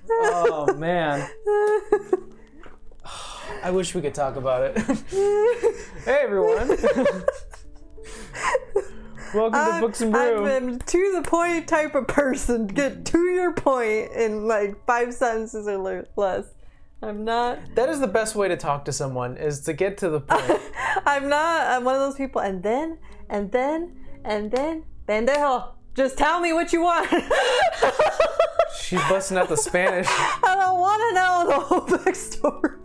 Oh, man. I wish we could talk about it. Hey, everyone. Welcome to Books and Brew. I'm a to-the-point type of person. Get to your point in like 5 sentences or less. I'm not... That is the best way to talk to someone, is to get to the point. I'm one of those people, and then, pendejo, just tell me what you want. She's busting out the Spanish. I don't want to know the whole backstory.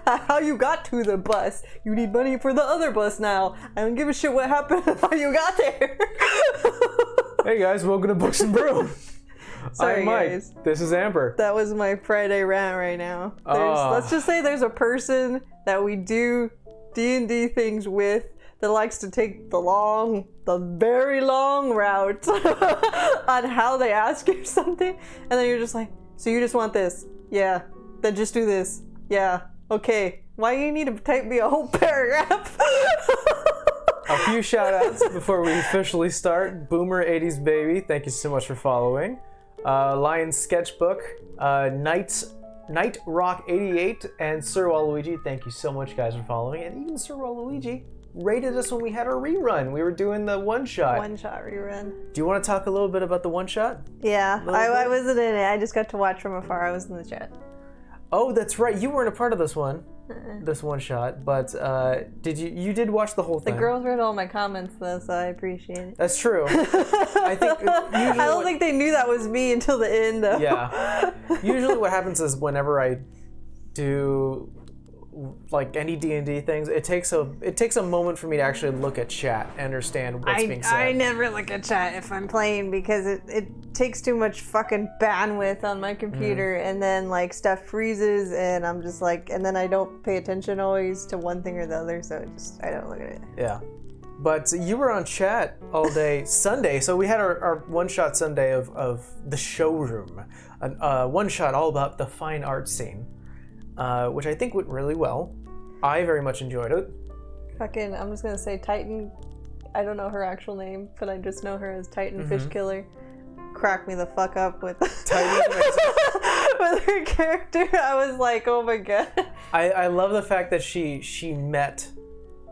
How you got to the bus. You need money for the other bus now. I don't give a shit what happened how you got there. Hey guys, welcome to Books and Brew. Sorry, I'm Mike. guys. This is Amber. That was my Friday rant right now. Let's just say there's a person that we do D&D things with that likes to take the very long route on how they ask you something. And then you're just like, so you just want this? Yeah. Then just do this. Yeah. Okay. Why do you need to type me a whole paragraph? A few shout outs before we officially start. Boomer 80s Baby, thank you so much for following. Lion Sketchbook, Night Rock 88, and Sir Waluigi, thank you so much guys for following. And even Sir Waluigi rated us when we had our rerun. We were doing the one-shot. One-shot rerun. Do you want to talk a little bit about the one-shot? Yeah, I wasn't in it. I just got to watch from afar. I was in the chat. Oh, that's right. You weren't a part of this one. This one shot, but did you did watch the whole thing? The girls read all my comments though, so I appreciate it. That's true. I think I don't think they knew that was me until the end though. Yeah. Usually what happens is whenever I do like any D&D things, it takes a moment for me to actually look at chat and understand what's being said. I never look at chat if I'm playing because it takes too much fucking bandwidth on my computer, and then like stuff freezes and I'm just like, and then I don't pay attention always to one thing or the other, so I don't look at it. Yeah. But you were on chat all day Sunday, so we had our one-shot Sunday of the showroom, one-shot all about the fine art scene. Which I think went really well. I very much enjoyed it. Fucking, I'm just gonna say Titan. I don't know her actual name, but I just know her as Titan Fish Killer. Crack me the fuck up with with her character. I was like, oh my god. I love the fact that she met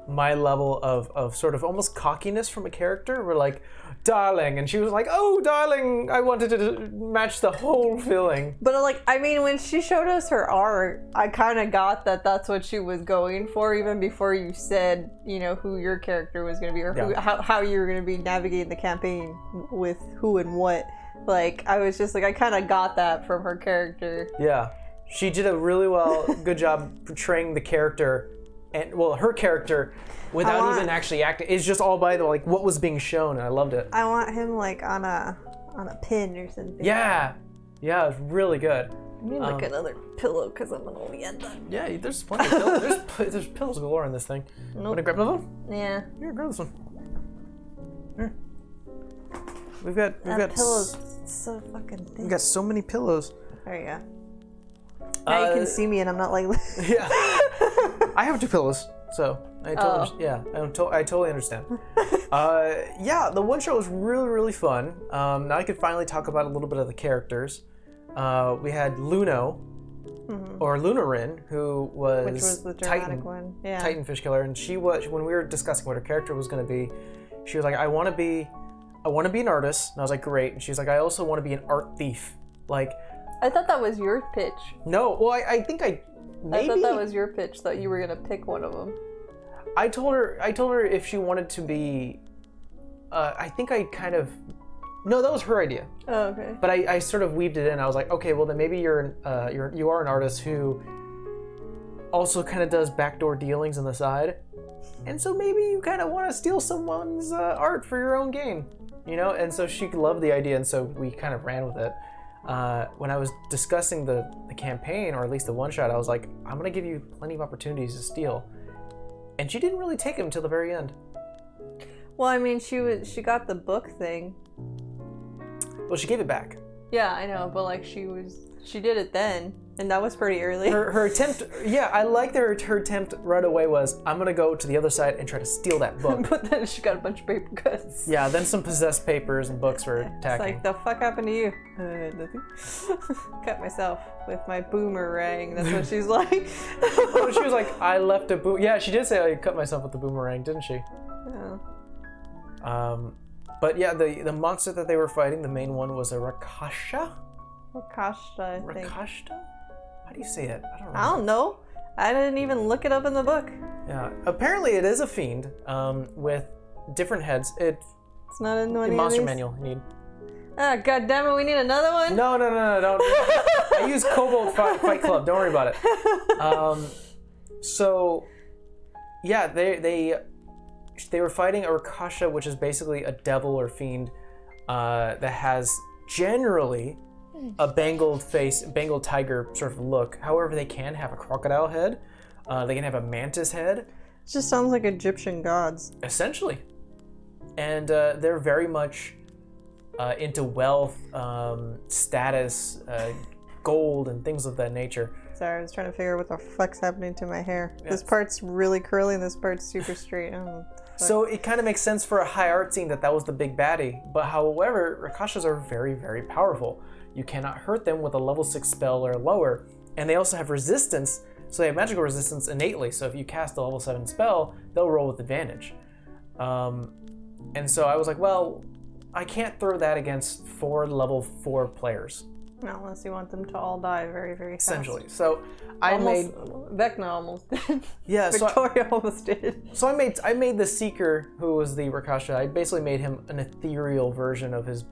my level of sort of almost cockiness from a character. We're like, darling, and she was like, oh darling, I wanted to match the whole feeling. But like, I mean, when she showed us her art, I kind of got that that's what she was going for, even before you said, you know, who your character was going to be, or how you were going to be navigating the campaign with who and what. Like, I was just like, I kind of got that from her character. Yeah, she did a really good job portraying the character, and well, her character, without even actually acting. It's just all by the like what was being shown, and I loved it. I want him like on a pin or something. Yeah, it was really good. I need like another pillow because I'm gonna get that. Yeah, there's plenty of pillows. There's pillows galore in this thing. Nope. Want to grab another one? Yeah. Here, grab this one. Here. We've got pillows so fucking thin. We've got so many pillows. There you go. Now you can see me and I'm not like yeah. I have 2 pillows, so I totally understand. Yeah, the one shot was really fun. Now I could finally talk about a little bit of the characters. We had Luno, or Lunarin, who was, which was the dramatic one. Yeah. Titan Fish Killer, and she was, when we were discussing what her character was going to be, she was like, I want to be an artist, and I was like, great. And she's like, I also want to be an art thief. Like, I thought that was your pitch. No, well, I think maybe. I thought that was your pitch, that you were gonna pick one of them. I told her if she wanted to be. I think I kind of. No, that was her idea. Oh, okay. But I sort of weaved it in. I was like, okay, well then maybe you are an artist who also kind of does backdoor dealings on the side, and so maybe you kind of want to steal someone's art for your own gain, you know. And so she loved the idea, and so we kind of ran with it. When I was discussing the campaign, or at least the one-shot, I was like, I'm going to give you plenty of opportunities to steal. And she didn't really take him till the very end. Well, I mean, she got the book thing. Well, she gave it back. Yeah, I know, but like she She did it then, and that was pretty early. Her attempt, yeah, I like that her attempt right away was, I'm gonna go to the other side and try to steal that book. But then she got a bunch of paper cuts. Yeah, then some possessed papers and books were attacking. It's like, the fuck happened to you? Nothing. Cut myself with my boomerang. That's what she's like. She was like, I left a yeah, she did say I cut myself with the boomerang, didn't she? Yeah. But yeah, the monster that they were fighting, the main one was a Rakasha? Rakashta, I think. Rakashta? How do you say it? I don't know. I don't know. I didn't even look it up in the book. Yeah, apparently it is a fiend with different heads. It's not in one of monster these? manual. You need. Ah, God damn it! We need another one. No, don't. I use Kobold Fight Club. Don't worry about it. So, yeah, they were fighting a Rakasha, which is basically a devil or fiend that has generally a Bengal tiger sort of look. However, they can have a crocodile head. They can have a mantis head. It just sounds like Egyptian gods. Essentially. And they're very much into wealth, status, gold, and things of that nature. Sorry, I was trying to figure out what the fuck's happening to my hair. Yeah. This part's really curly and this part's super straight. So it kind of makes sense for a high art scene that was the big baddie. But however, Rakashas are very, very powerful. You cannot hurt them with a level 6 spell or lower. And they also have resistance. So they have magical resistance innately. So if you cast a level 7 spell, they'll roll with advantage. And so I was like, well, I can't throw that against 4 level 4 players. No, unless you want them to all die very, very fast. Essentially. So Vecna almost did. Yeah, Victoria almost did. So I made the Seeker, who was the Rakasha. I basically made him an ethereal version of his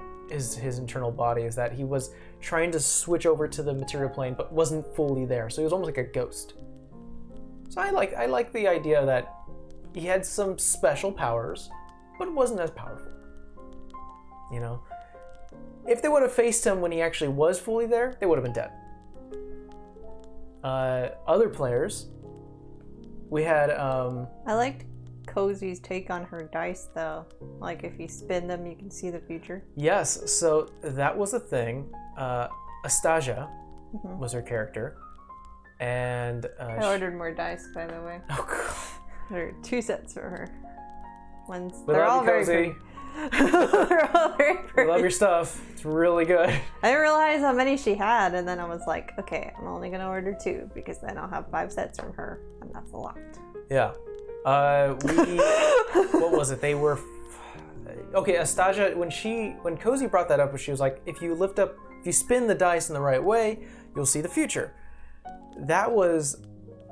internal body, is that he was trying to switch over to the material plane but wasn't fully there. So he was almost like a ghost. So I like the idea that he had some special powers, but wasn't as powerful. You know? If they would have faced him when he actually was fully there, they would have been dead. Other players, we had I liked Cozy's take on her dice though. Like if you spin them you can see the future. Yes, so that was a thing. Astasia was her character. And I ordered more dice, by the way. Oh god. There are 2 sets for her. They're all very pretty. They're all very pretty. I love your stuff. It's really good. I didn't realize how many she had, and then I was like, okay, I'm only gonna order 2 because then I'll have 5 sets from her, and that's a lot. Yeah. What was it? They were okay. Astasia, when Cozy brought that up, she was like, if you spin the dice in the right way, you'll see the future.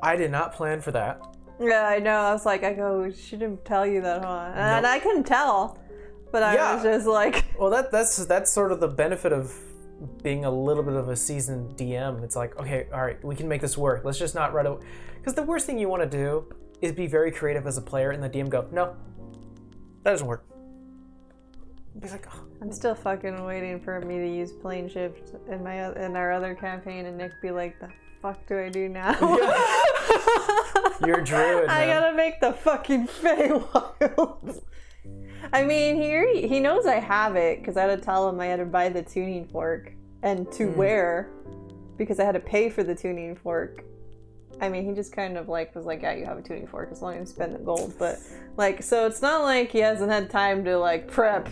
I did not plan for that. Yeah, I know. I was like, she didn't tell you that, huh? And I couldn't tell, but I was just like, well, that's sort of the benefit of being a little bit of a seasoned DM. It's like, okay, all right, we can make this work. Let's just not right away, because the worst thing you want to do is be very creative as a player, and the DM go, no, that doesn't work. Be like, oh. I'm still fucking waiting for me to use plane shift in our other campaign, and Nick be like, the fuck do I do now? Yeah. You're a druid, man. I gotta make the fucking Feywild. I mean, he knows I have it because I had to tell him I had to buy the tuning fork and to wear because I had to pay for the tuning fork. I mean, he just kind of was like, yeah, you have a tuning fork as long as you spend the gold. But so it's not like he hasn't had time to prep.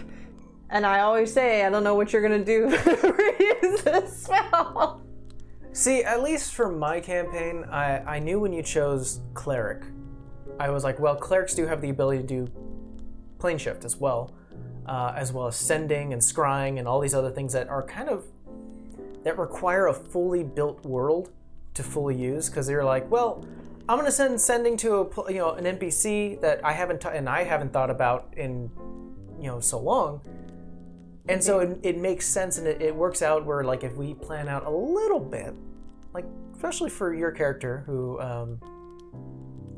And I always say, I don't know what you're gonna do use this spell. See, at least for my campaign, I knew when you chose Cleric, I was like, well, Clerics do have the ability to do plane shift as well as sending and scrying and all these other things that are that require a fully built world to fully use, because you're like, well, I'm gonna send sending to an NPC that I haven't thought about in so long. And so it makes sense, and it works out where if we plan out a little bit, especially for your character who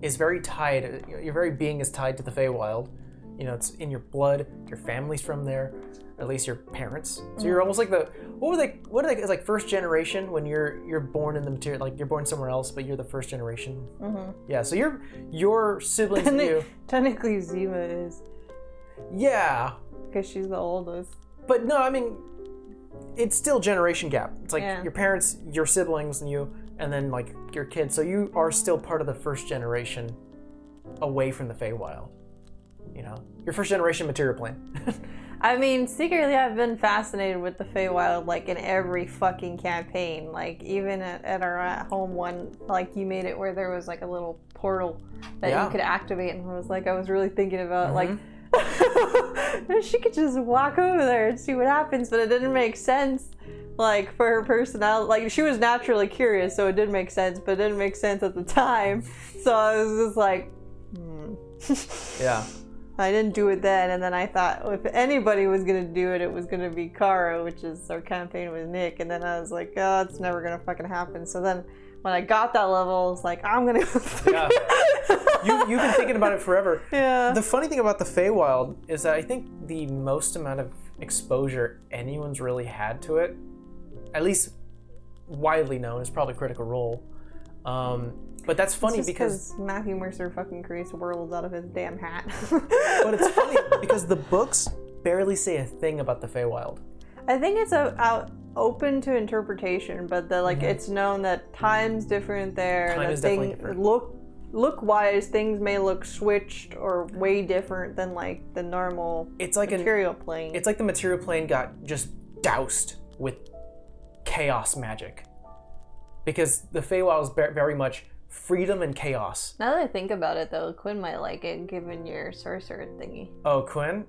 is very tied, your very being is tied to the Feywild. It's in your blood. Your family's from there, or at least your parents. So you're almost like what are they? It's like first generation when you're born in the material, you're born somewhere else, but you're the first generation. Mm-hmm. Yeah. So your siblings and you. Technically, Zima is. Yeah. Because she's the oldest. But no, I mean, it's still generation gap. It's like your parents, your siblings, and you, and then like your kids. So you are still part of the first generation away from the Feywild. You know, your first generation material plane. I mean, secretly, I've been fascinated with the Feywild, like, in every fucking campaign. Like, even at our at-home one, like, you made it where there was, like, a little portal that you could activate, and I was really thinking about, like, she could just walk over there and see what happens, but it didn't make sense, like, for her personality. Like, she was naturally curious, so it did make sense, but it didn't make sense at the time. So I was just like, Yeah. I didn't do it then, and then I thought, if anybody was going to do it, it was going to be Kara, which is our campaign with Nick, and then I was like, oh, it's never going to fucking happen. So then, when I got that level, I was like, I'm going to... You've been thinking about it forever. Yeah. The funny thing about the Feywild is that I think the most amount of exposure anyone's really had to it, at least widely known, is probably Critical Role. But that's funny because Matthew Mercer fucking creates worlds out of his damn hat. But it's funny because the books barely say a thing about the Feywild. I think it's open to interpretation, but it's known that time's different there. Time is definitely different. Look-wise, things may look switched or way different than like the normal material plane. It's like the material plane got just doused with chaos magic. Because the Feywild is very much freedom and chaos. Now that I think about it, though, Quinn might like it, given your sorcerer thingy. Oh, Quinn?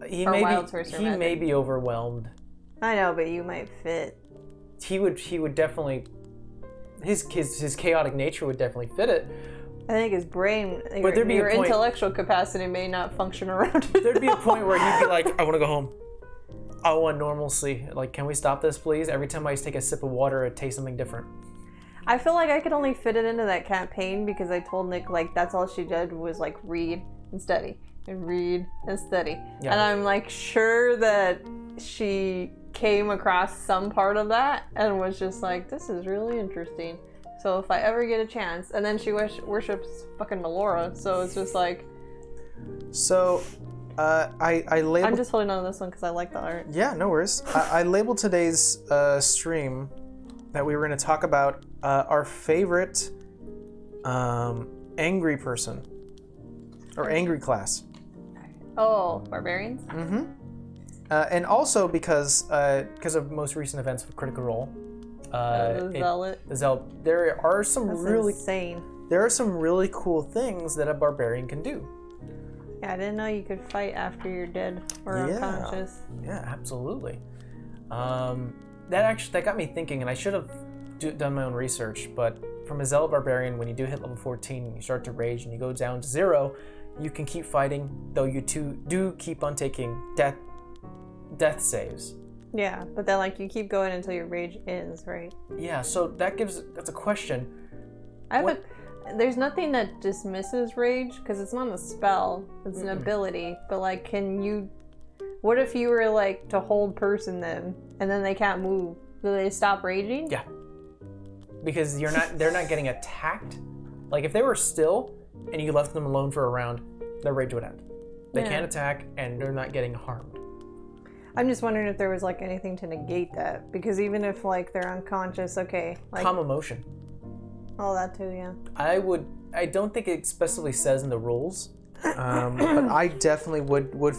He may be overwhelmed. I know, but you might fit. He would definitely... His chaotic nature would definitely fit it. I think his brain, your intellectual capacity may not function around it. There'd be a point where he'd be like, I want to go home. I want normalcy. Like, can we stop this, please? Every time I take a sip of water, it tastes something different. I feel like I could only fit it into that campaign because I told Nick, like, that's all she did was, like, read and study and read and study. Yeah. And I'm, like, sure that she came across some part of that and was just like, this is really interesting. So if I ever get a chance, and then she worships fucking Melora, so it's just like... So, I labeled... I'm just holding on to this one because I like the art. Yeah, no worries. I labeled today's stream that we were going to talk about our favorite angry person, or angry class. Oh, barbarians? Mm-hmm. And also because of most recent events with Critical Role. The Zealot. There are some insane. There are some really cool things that a barbarian can do. Yeah, I didn't know you could fight after you're dead or unconscious. Yeah, absolutely. That got me thinking, and I should have done my own research, but from a Zealot Barbarian, when you do hit level 14 and you start to rage and you go down to 0, you can keep fighting, though you do keep on taking death saves. Yeah, but then like you keep going until your rage ends, right? Yeah, so that's a question. There's nothing that dismisses rage, because it's not a spell, it's an ability, but like what if you were like to hold person them, and then they can't move? Do they stop raging? Yeah. Because they're not getting attacked. Like if they were still and you left them alone for a round, their rage would end. They can't attack and they're not getting harmed. I'm just wondering if there was like anything to negate that, because even if like they're unconscious, okay, like calm emotion. Oh, that too, yeah. I don't think it specifically says in the rules, but I definitely would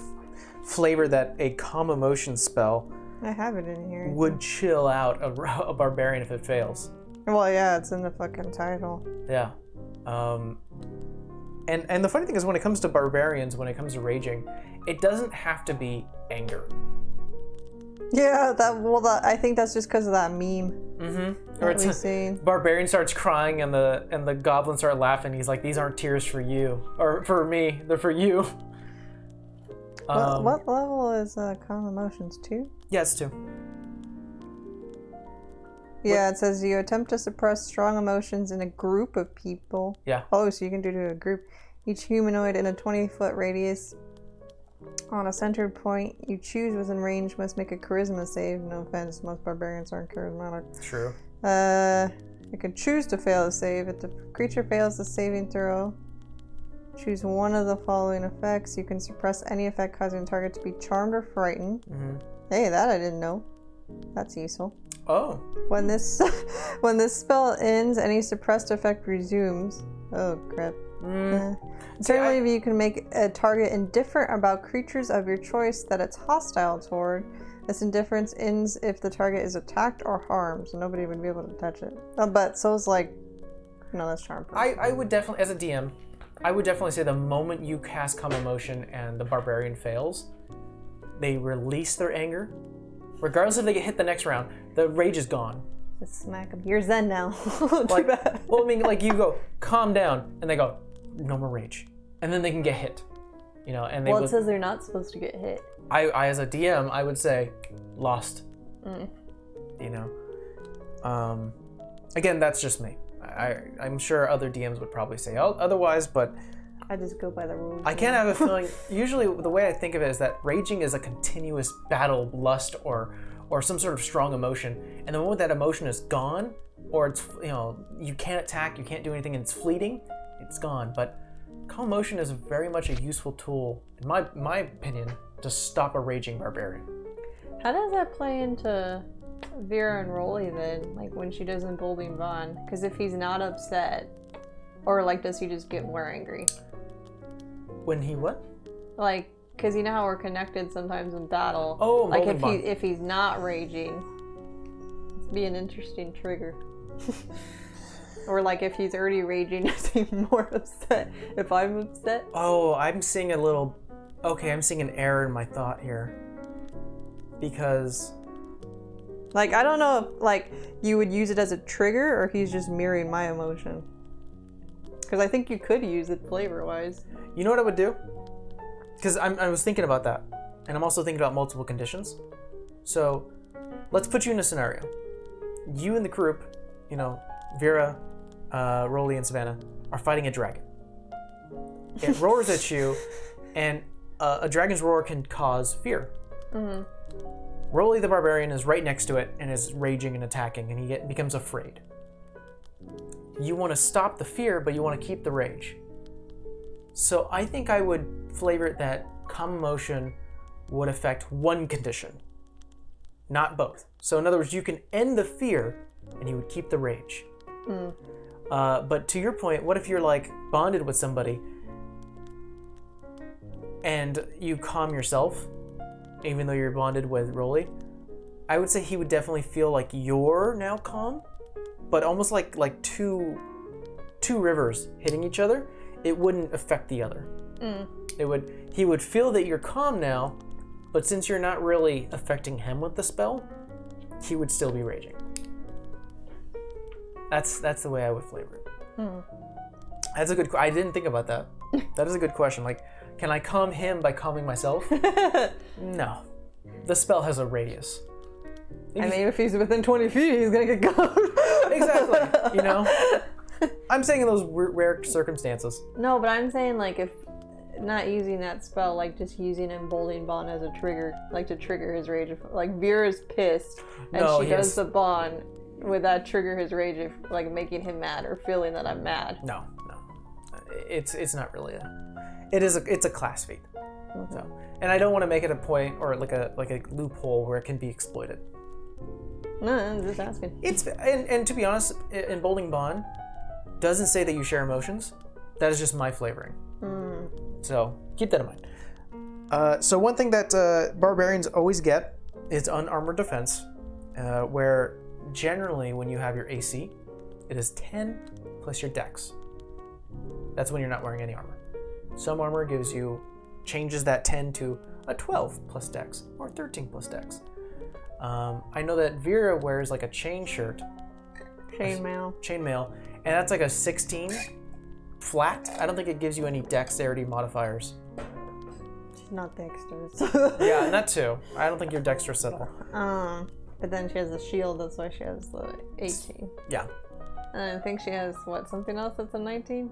flavor that a calm emotion spell. I have it in here. Would chill out a barbarian if it fails. Well, yeah, it's in the fucking title. Yeah. And the funny thing is, when it comes to barbarians, when it comes to raging, it doesn't have to be anger. Yeah, I think that's just because of that meme. Mm-hmm. Or it's barbarian starts crying and the goblins start laughing. He's like, "These aren't tears for you or for me. They're for you." What level is calm emotions? 2? Yeah, it's 2. Yeah, it says you attempt to suppress strong emotions in a group of people. Yeah. Oh, so you can do it to a group. Each humanoid in a 20-foot radius on a centered point you choose within range must make a charisma save. No offense, most barbarians aren't charismatic. True. You can choose to fail the save. If the creature fails the saving throw, choose one of the following effects. You can suppress any effect causing the target to be charmed or frightened. Mm-hmm. Hey, that I didn't know. That's useful. Oh. When this spell ends, any suppressed effect resumes. Oh crap. Alternatively, you can make a target indifferent about creatures of your choice that it's hostile toward. This indifference ends if the target is attacked or harmed, so nobody would be able to touch it. But so's like, no, that's charm person. I would definitely, as a DM, I would definitely say the moment you cast Calm Emotion and the Barbarian fails, they release their anger. Regardless if they get hit the next round, the rage is gone. Just smack them. You're zen now. Too Like, bad. well, I mean, like you go, calm down, and they go, no more rage. And then they can get hit. You know, and they Well, it says they're not supposed to get hit. I as a DM, I would say, lost. You know? Again, that's just me. I'm sure other DMs would probably say otherwise, but I just go by the rules. I can't have a feeling. Usually, the way I think of it is that raging is a continuous battle, lust, or some sort of strong emotion. And the moment that emotion is gone, or it's, you know, you can't attack, you can't do anything, and it's fleeting, it's gone. But calm emotion is very much a useful tool, in my opinion, to stop a raging barbarian. How does that play into Vera and Rolly then? Like when she does Emboldening Bond? Because if he's not upset, or like does he just get more angry? When he what? Like, because you know how we're connected sometimes in battle. Oh, like Emboldening if he's not raging, it'd be an interesting trigger. Or like if he's already raging, is he more upset if I'm upset? Oh, I'm seeing I'm seeing an error in my thought here. Because like, I don't know if like you would use it as a trigger or he's just mirroring my emotion. Because I think you could use it flavor-wise. you know what I would do? Because I was thinking about that. And I'm also thinking about multiple conditions. So let's put you in a scenario. You and the group, you know, Vera, Rolly, and Savannah, are fighting a dragon. It roars at you, and a dragon's roar can cause fear. Rolly the Barbarian is right next to it and is raging and attacking, and he becomes afraid. You want to stop the fear, but you want to keep the rage. So I think I would flavor it that calm emotion would affect one condition, not both. So in other words, you can end the fear, and you would keep the rage. But to your point, what if you're like bonded with somebody and you calm yourself, even though you're bonded with Rolly? I would say he would definitely feel like you're now calm, but almost like two rivers hitting each other. It wouldn't affect the other. He would feel that you're calm now, but since you're not really affecting him with the spell, he would still be raging. That's the way I would flavor it. That's a good. I didn't think about that. That is a good question. Like, can I calm him by calming myself? No. The spell has a radius. I mean, if he's within 20 feet, he's gonna get calmed. Exactly. You know. I'm saying in those rare circumstances. No, but I'm saying like if not using that spell, like just using Emboldening Bond as a trigger, like to trigger his rage. Like Vera's pissed and she does the bond. Would that trigger his rage, if, like making him mad or feeling that I'm mad? No. It's not really it's a class feat. So, and I don't want to make it a point or like a loophole where it can be exploited. No, I'm just asking. And to be honest, Emboldening Bond doesn't say that you share emotions. That is just my flavoring. So keep that in mind. So one thing that barbarians always get is unarmored defense, where generally when you have your AC, it is 10 plus your dex. That's when you're not wearing any armor. Some armor changes that 10 to a 12 plus dex or 13 plus dex. I know that Vera wears like a chain shirt. Chainmail. And that's like a 16 flat. I don't think it gives you any dexterity modifiers. She's not dexterous. Yeah, and that too. I don't think you're dexterous at all. But then she has a shield, that's why she has the 18. Yeah. And I think she has, something else that's a 19?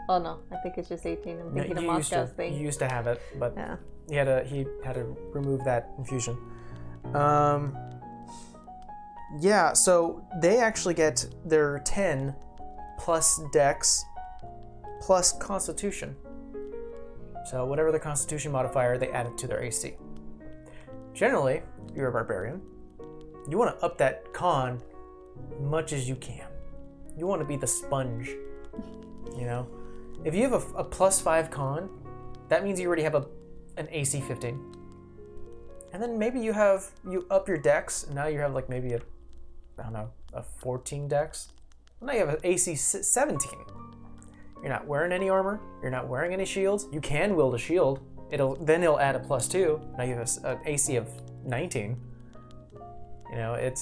Oh no, I think it's just 18. I'm thinking of Moscow's thing. You used to have it, but yeah. he had to remove that infusion. Yeah, so they actually get their 10 plus dex plus constitution. So whatever the constitution modifier, they add it to their AC. generally, if you're a barbarian, you want to up that con much as you can. You want to be the sponge, you know? If you have a +5 con, that means you already have an AC 15. And then maybe you up your dex, and now you have like maybe a 14 dex. Now you have an AC 17. You're not wearing any armor, you're not wearing any shields. You can wield a shield. It'll add a +2. Now you have an AC of 19. You know,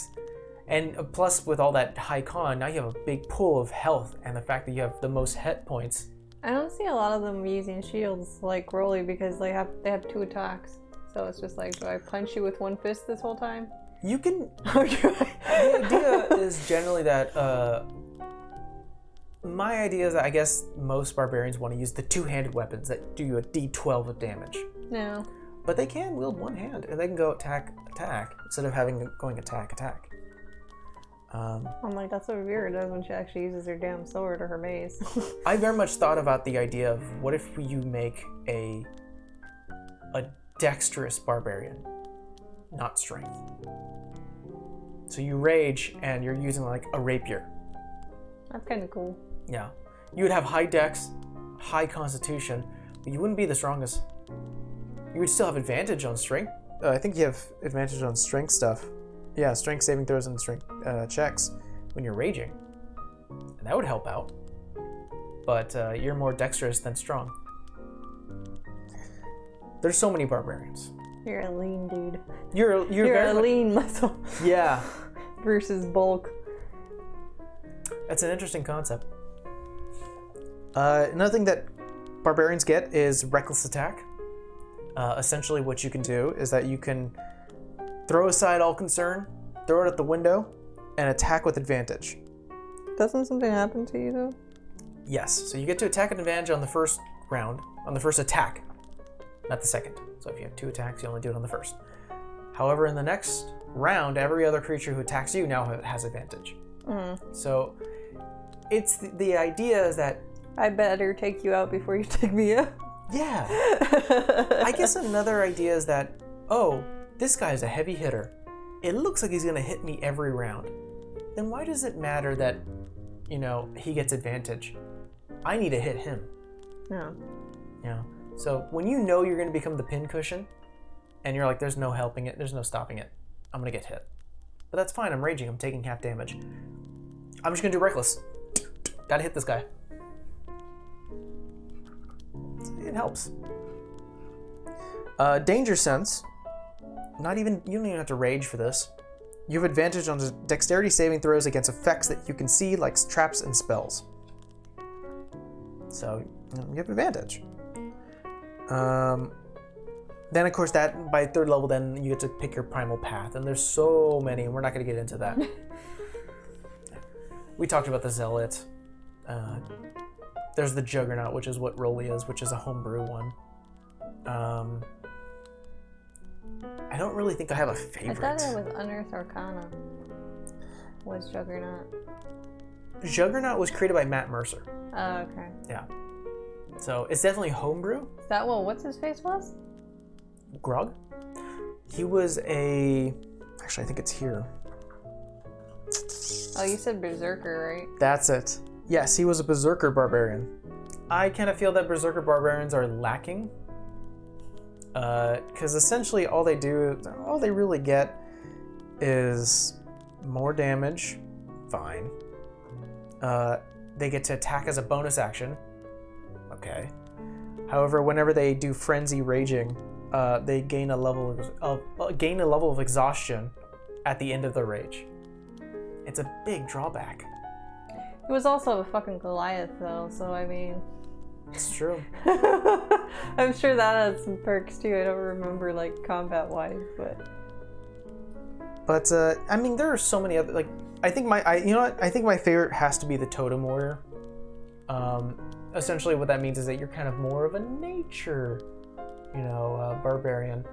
and plus with all that high con, now you have a big pool of health, and the fact that you have the most hit points. I don't see a lot of them using shields like Rolly because they have 2 attacks. So it's just like, do I punch you with one fist this whole time? You can. The idea is generally that. My idea is that I guess most barbarians want to use the 2-handed weapons that do you a D12 of damage. No. But they can wield one hand, and they can go attack instead of going attack. I'm like, that's what Vera does when she actually uses her damn sword or her mace. I very much thought about the idea of what if you make a dexterous barbarian, not strength. So you rage and you're using like a rapier. That's kind of cool. Yeah. You would have high dex, high constitution, but you wouldn't be the strongest. You would still have advantage on strength. I think you have advantage on strength stuff. Yeah, strength saving throws and strength checks when you're raging. And that would help out. But you're more dexterous than strong. There's so many barbarians. You're a lean dude. You're a lean muscle. Yeah. Versus bulk. That's an interesting concept. Another thing that barbarians get is reckless attack. Essentially what you can do is that you can throw aside all concern, throw it at the window, and attack with advantage. Doesn't something happen to you though? Yes, so you get to attack at advantage on the first round, on the first attack, not the second. So if you have 2 attacks, you only do it on the first. However, in the next round, every other creature who attacks you now has advantage. So it's the idea is that I better take you out before you take me out. Yeah. I guess another idea is that, oh, this guy's a heavy hitter. It looks like he's going to hit me every round. Then why does it matter that, he gets advantage? I need to hit him. No. Yeah. So when you know you're going to become the pincushion, and you're like, there's no helping it, there's no stopping it, I'm going to get hit. But that's fine, I'm raging, I'm taking half damage. I'm just going to do reckless. Gotta hit this guy. It helps. Danger sense. You don't even have to rage for this. You have advantage on dexterity saving throws against effects that you can see, like traps and spells. So you have advantage. Then of course that by 3rd level, then you get to pick your primal path, and there's so many, and we're not going to get into that. We talked about the zealot. There's the Juggernaut, which is what Rolly is, which is a homebrew one. I don't really think I have a favorite. I thought it was Unearthed Arcana. Was Juggernaut. Juggernaut was created by Matt Mercer. Oh, okay. Yeah. So it's definitely homebrew. Is that what's his face was? Grog? He was actually I think it's here. Oh, you said Berserker, right? That's it. Yes, he was a Berserker Barbarian. I kind of feel that Berserker Barbarians are lacking. Because essentially all they really get is more damage. Fine. They get to attack as a bonus action. Okay. However, whenever they do frenzy raging, they gain a level of exhaustion at the end of the rage. It's a big drawback. He was also a fucking Goliath, though, so I mean... It's true. I'm sure that has some perks, too. I don't remember, combat-wise, but... But, I mean, there are so many other... I think my favorite has to be the Totem Warrior. Essentially what that means is that you're kind of more of a nature, barbarian.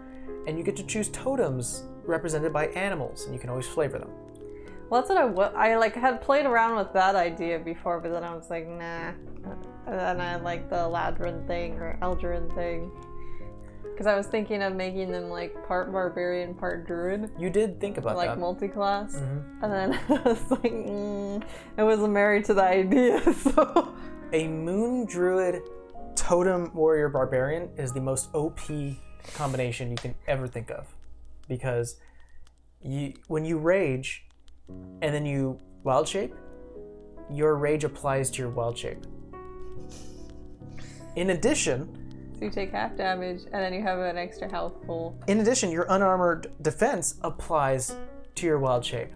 And you get to choose totems represented by animals, and you can always flavor them. Well, that's what I had played around with that idea before, but then I was like, nah. And then I like the Ladrin thing or Eldrin thing. Because I was thinking of making them like part barbarian, part druid. You did think about like that. multi-class. Mm-hmm. And then I was like, I wasn't married to the idea, so. A moon druid totem warrior barbarian is the most OP combination you can ever think of. Because when you rage and then you wild shape, your rage applies to your wild shape. In addition, so you take half damage and then you have an extra health pool. In addition, your unarmored defense applies to your wild shape.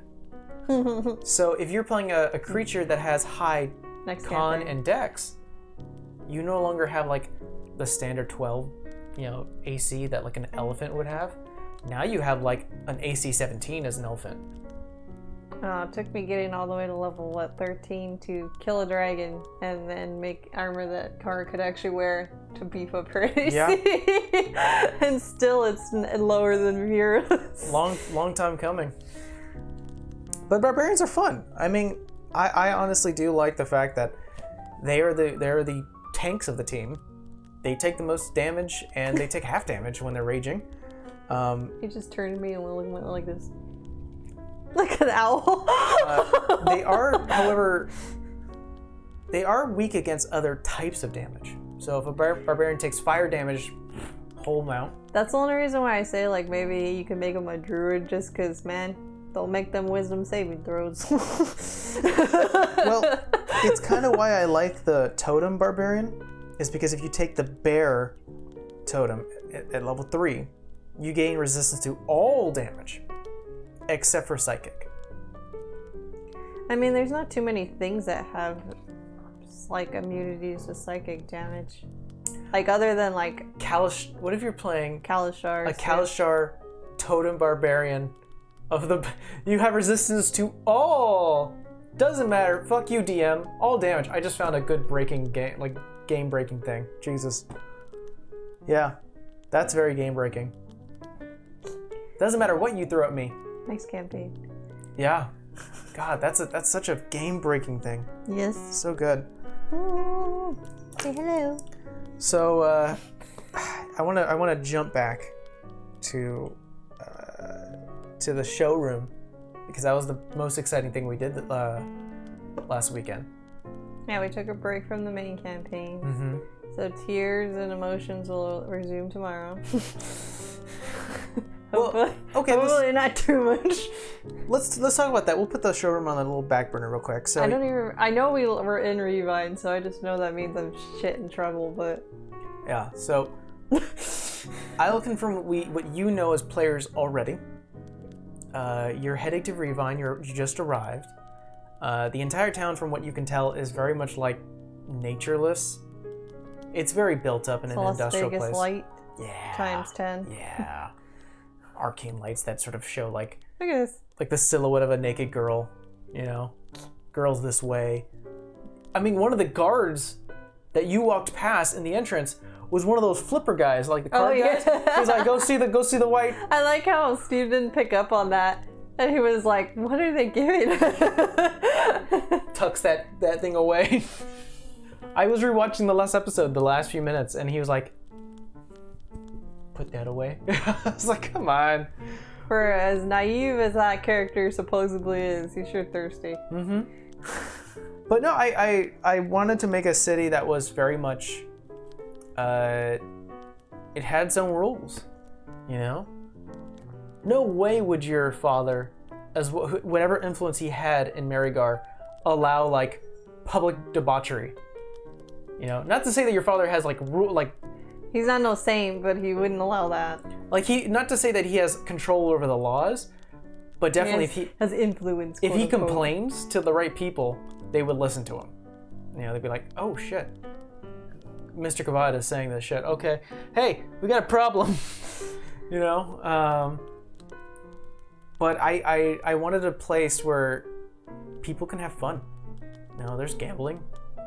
So if you're playing a creature that has high con and dex, you no longer have like the standard 12, AC that like an elephant would have. Now you have like an AC 17 as an elephant. It took me getting all the way to level 13 to kill a dragon and then make armor that Kara could actually wear to beef up her AC. Yeah. And still it's lower than Vera's. Long time coming. But barbarians are fun. I mean, I honestly do like the fact that they are the tanks of the team. They take the most damage and they take half damage when they're raging. He just turned to me and went like this. Like an owl. They are, however, weak against other types of damage. So if a barbarian takes fire damage, whole amount. That's the only reason why I say like maybe you can make them a druid, just because, man, they'll make them wisdom saving throws. Well, it's kind of why I like the totem barbarian, is because if you take the bear totem at level 3, you gain resistance to all damage. Except for psychic. I mean, there's not too many things that have like immunities to psychic damage. Like other than like what if you're playing Kalashar? A Kalashar totem barbarian you have resistance to all. Doesn't matter. Fuck you, DM. All damage. I just found a good game breaking thing. Jesus. Yeah. That's very game breaking. Doesn't matter what you throw at me. Next campaign. Yeah. God, that's such a game-breaking thing. Yes. So good. Ooh, say hello. So, I wanna jump back to the showroom, because that was the most exciting thing we did last weekend. Yeah, we took a break from the main campaign. Mm-hmm. So tears and emotions will resume tomorrow. Well, okay. Hopefully not too much. Let's talk about that. We'll put the showroom on a little back burner real quick. So I know we were in Revine, so I just know that means I'm shit in trouble. But yeah, so I'll confirm what you know as players already. You're heading to Revine. You just arrived. The entire town, from what you can tell, is very much like natureless. It's very built up in an industrial place. Las Vegas light. Yeah. Times 10. Yeah. Arcane lights that sort of show like look at this, like the silhouette of a naked girl, girls this way. I mean, one of the guards that you walked past in the entrance was one of those flipper guys, like the card guys. He's like, go see the white. I like how Steve didn't pick up on that, and he was like, what are they giving? Tucks that thing away. I was rewatching the last episode, the last few minutes, and he was like, put that away. I was like, come on. For as naive as that character supposedly is, he's sure thirsty. Mm-hmm. But no, I wanted to make a city that was very much, it had its own rules, No way would your father, as whatever influence he had in Marigar, allow like public debauchery. Not to say that your father has like he's not no saint, but he wouldn't allow that. Like not to say that he has control over the laws, but definitely if he has influence. If he complains to the right people, they would listen to him. They'd be like, "Oh shit, Mr. Kavad is saying this shit. Okay, hey, we got a problem." But I wanted a place where people can have fun. There's gambling,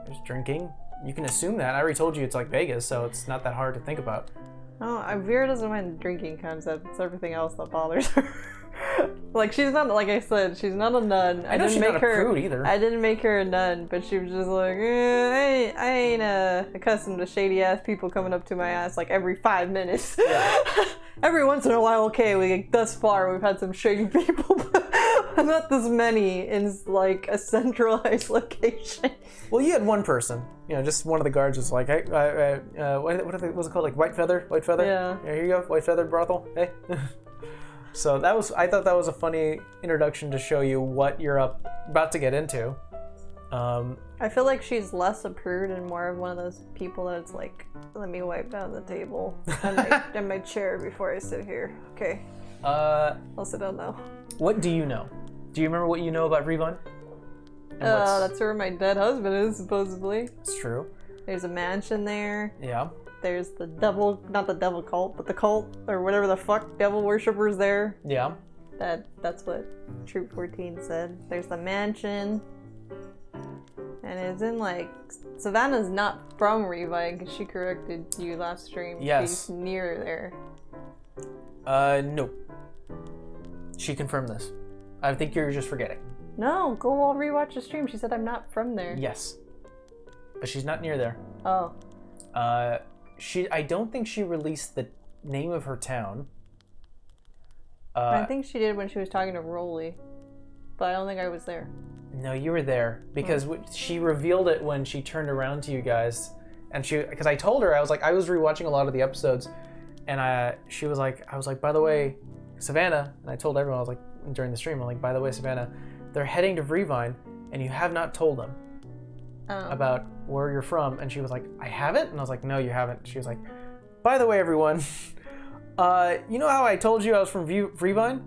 there's drinking. You can assume that. I already told you it's like Vegas, so it's not that hard to think about. Oh, Vera doesn't mind the drinking concept. It's everything else that bothers her. Like, she's not, like I said, she's not a nun. I know she's not a prude either. I didn't make her a nun, but she was just like, I ain't accustomed to shady ass people coming up to my ass like every 5 minutes. Yeah. Every once in a while, okay, thus far we've had some shady people, but not this many in like a centralized location. Well, you had one person, just one of the guards was like, hey, what's it called? Like White Feather? White Feather? Yeah. Here you go, White Feather brothel. Hey. So I thought that was a funny introduction to show you what you're about to get into. I feel like she's less a prude and more of one of those people that's like, let me wipe down the table and my chair before I sit here. Okay. I'll sit down now. What do you know? Do you remember what you know about Revon? That's where my dead husband is, supposedly. It's true. There's a mansion there. Yeah. There's the devil, not the devil cult, but the cult, or whatever the fuck, devil worshippers there. Yeah. That's what Troop 14 said. There's the mansion. And it's in, like, Savannah's not from Revine, because she corrected you last stream. Yes. She's near there. No. She confirmed this. I think you're just forgetting. No, go all rewatch the stream. She said I'm not from there. Yes. But she's not near there. Oh. I don't think she released the name of her town. I think she did when she was talking to Rolly. But I don't think I was there. No, you were there because she revealed it when she turned around to you guys, and because I told her, I was rewatching a lot of the episodes, and I was like, by the way, Savannah, and I told everyone, I was like, during the stream, I'm like, by the way, Savannah, they're heading to Revine, and you have not told them about where you're from, and she was like, I haven't, and I was like, no, you haven't. She was like, by the way, everyone, you know how I told you I was from Revine?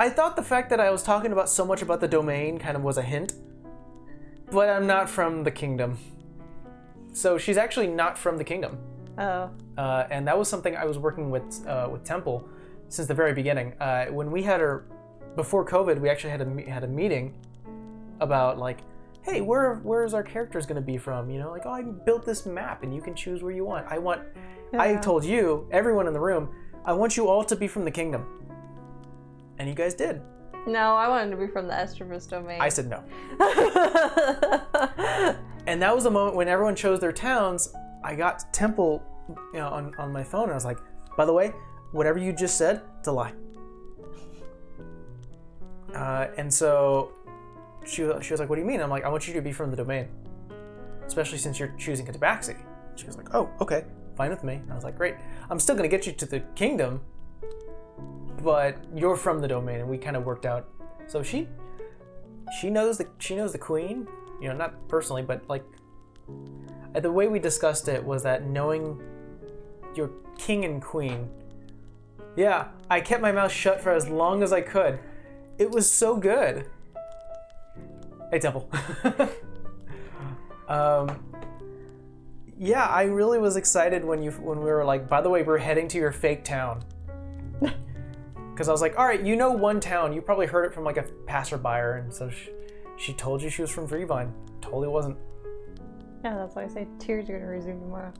I thought the fact that I was talking about so much about the domain kind of was a hint, but I'm not from the kingdom. So she's actually not from the kingdom. Oh. And that was something I was working with Temple since the very beginning. When we had her, before COVID, we actually had a meeting about like, hey, where is our characters going to be from? Like, oh, I built this map and you can choose where you want. I told you, everyone in the room, I want you all to be from the kingdom. And you guys did. No, I wanted to be from the Estrovus domain. I said no. And that was the moment when everyone chose their towns. I got Temple, on my phone, and I was like, by the way, whatever you just said, it's a lie. And so she was like, what do you mean? I'm like, I want you to be from the domain, especially since you're choosing Tabaxi. She was like, oh, okay, fine with me. And I was like, great. I'm still gonna get you to the kingdom, but you're from the domain, and we kind of worked out. So she knows the queen, not personally, but like the way we discussed it was that knowing your king and queen. Yeah, I kept my mouth shut for as long as I could. It was so good. Hey, Temple. Yeah, I really was excited when we were like, by the way, we're heading to your fake town. Because I was like, all right, one town. You probably heard it from like a passerby, and so she told you she was from Revine. Totally wasn't. Yeah, that's why I say tears are going to resume tomorrow.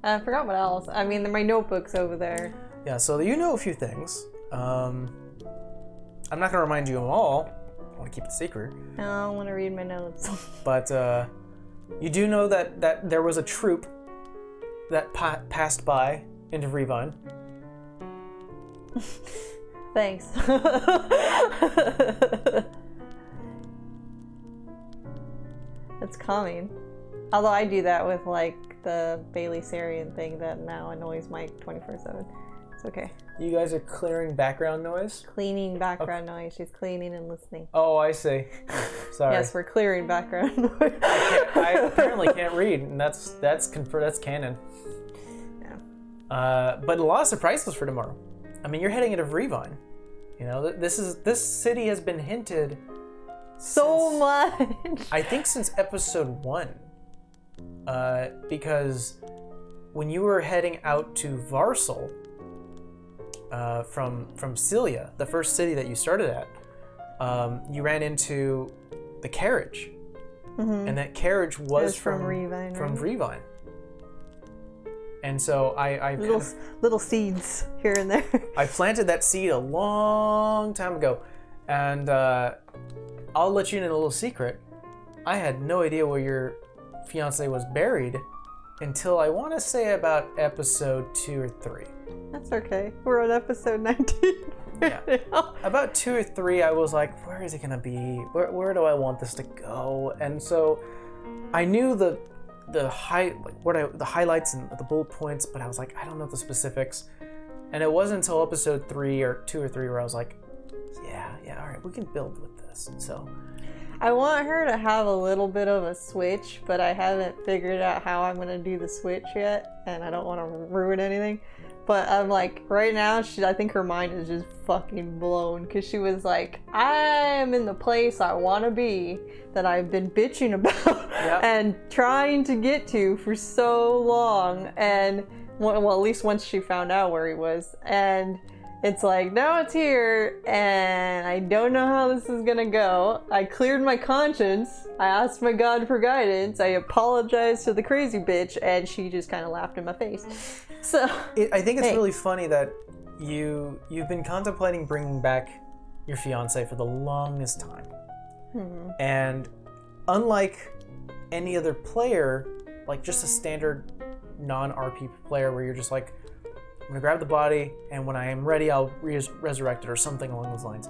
I forgot what else. I mean, my notebook's over there. Yeah, so you know a few things. I'm not going to remind you of them all. I want to keep it secret. No, I want to read my notes. But you do know that there was a troop that passed by into Revine. Thanks. It's coming. Although I do that with like the Bailey Sarian thing that now annoys Mike 24/7. It's okay. You guys are clearing background noise? Cleaning background noise. She's cleaning and listening. Oh, I see. Sorry. Yes, we're clearing background noise. I apparently can't read, and that's canon. Yeah. But a lot of surprises for tomorrow. I mean, you're heading into Revine. This city has been hinted so much. I think since episode 1. Because when you were heading out to Varsal from Cilia, the first city that you started at, you ran into the carriage. Mm-hmm. And that carriage was from Revine. From right? Revine. And so I little seeds here and there. I planted that seed a long time ago, and I'll let you in a little secret. I had no idea where your fiance was buried until I want to say about episode 2 or 3. That's okay. We're on episode 19. Yeah. About 2 or 3, I was like, where is it gonna be? Where do I want this to go? And so I knew the highlights and the bullet points, but I was like, I don't know the specifics. And it wasn't until episode 3 or 2 or 3 where I was like, yeah, all right, we can build with this. And so I want her to have a little bit of a switch, but I haven't figured out how I'm gonna do the switch yet, and I don't want to ruin anything. But I'm like, right now, I think her mind is just fucking blown, because she was like, I am in the place I want to be, that I've been bitching about and trying to get to for so long. And, well, at least once she found out where he was. And it's like, now it's here, and I don't know how this is gonna go. I cleared my conscience. I asked my God for guidance. I apologized to the crazy bitch, and she just kind of laughed in my face. So I think it's really funny that you've been contemplating bringing back your fiance for the longest time. Mm-hmm. And unlike any other player, like just a standard non-RP player where you're just like, I'm gonna grab the body, and when I am ready, I'll resurrect it, or something along those lines.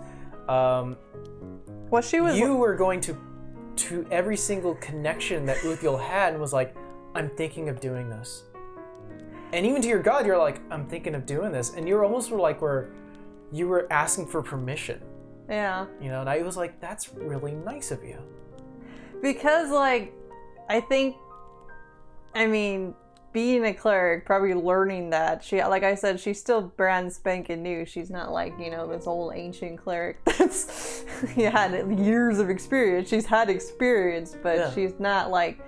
You were going to every single connection that Uthiel had, and was like, I'm thinking of doing this. And even to your God, you're like, I'm thinking of doing this, and you were almost like where you were asking for permission. Yeah. You know, and I was like, that's really nice of you. Because, like, being a cleric, probably learning that, like I said, she's still brand spanking new. She's not like, this old ancient cleric that's had years of experience. She's had experience, but she's not like...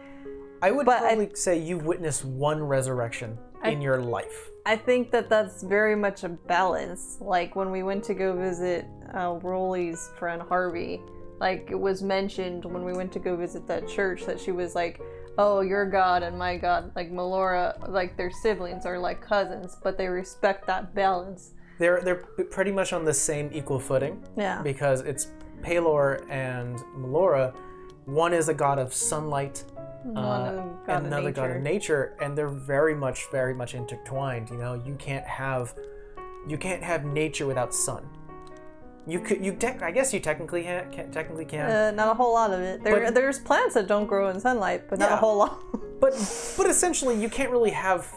I would probably say you've witnessed one resurrection in your life. I think that's very much a balance. Like, when we went to go visit Rolly's friend Harvey, like, it was mentioned when we went to go visit that church that she was like, oh, your God and my God, like Melora, like their siblings are like cousins, but they respect that balance. They're pretty much on the same equal footing. Yeah. Because it's Pelor and Melora. One is a god of sunlight, and another god of nature, and they're very much intertwined. You can't have nature without sun. I guess you technically can. Not a whole lot of it. There's plants that don't grow in sunlight, but not a whole lot. but essentially, you can't really have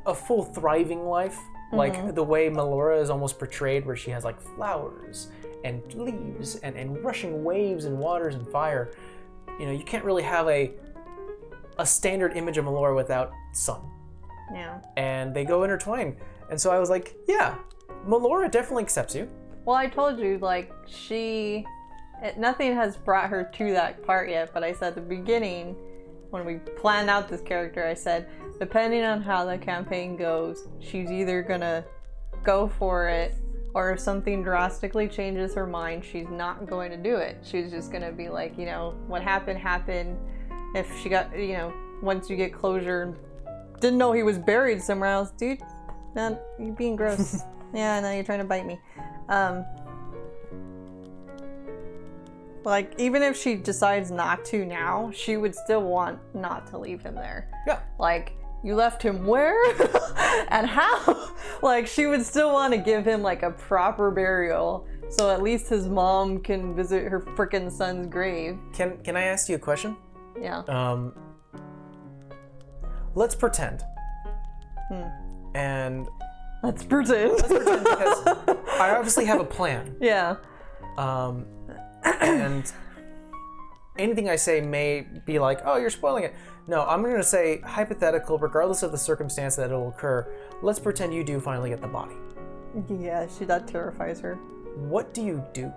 a full thriving life like the way Melora is almost portrayed, where she has like flowers and leaves and rushing waves and waters and fire. You can't really have a standard image of Melora without sun. Yeah. And they go intertwined. And so I was like, yeah, Melora definitely accepts you. Well, I told you, like, nothing has brought her to that part yet, but I said at the beginning, when we planned out this character, I said, depending on how the campaign goes, she's either gonna go for it, or if something drastically changes her mind, she's not going to do it. She's just gonna be like, what happened. If she got, once you get closure, didn't know he was buried somewhere else, dude, man, you're being gross. Yeah, now you're trying to bite me. Like, even if she decides not to now, she would still want not to leave him there. Yeah. Like, you left him where? And how? Like, she would still want to give him, like, a proper burial, so at least his mom can visit her frickin' son's grave. Can I ask you a question? Yeah. Let's pretend. And... Let's pretend because I obviously have a plan. Yeah. And anything I say may be like, oh, you're spoiling it. No, I'm going to say hypothetical, regardless of the circumstance that it'll occur. Let's pretend you do finally get the body. Yeah, that terrifies her. What do you do?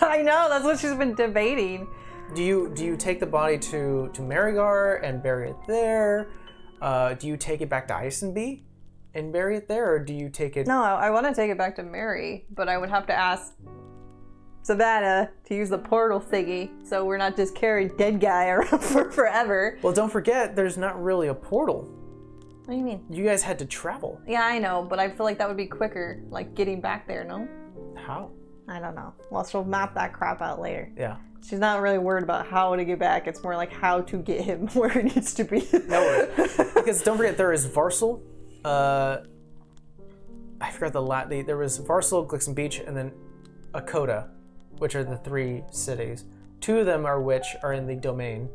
I know, that's what she's been debating. Do you take the body to Marigar and bury it there? Do you take it back to Isenby and bury it there, or do you take it... No, I want to take it back to Mary, but I would have to ask Savannah to use the portal thingy, so we're not just carrying dead guy around for forever. Well, don't forget, there's not really a portal. What do you mean? You guys had to travel. Yeah, I know, but I feel like that would be quicker, like getting back there, no? How? I don't know. Well, she'll map that crap out later. Yeah. She's not really worried about how to get back. It's more like how to get him where he needs to be. No, because don't forget there is Varsal. I forgot there was Varsal, Glixen Beach, and then Akota, which are the 3 cities. 2 of them which are in the domain.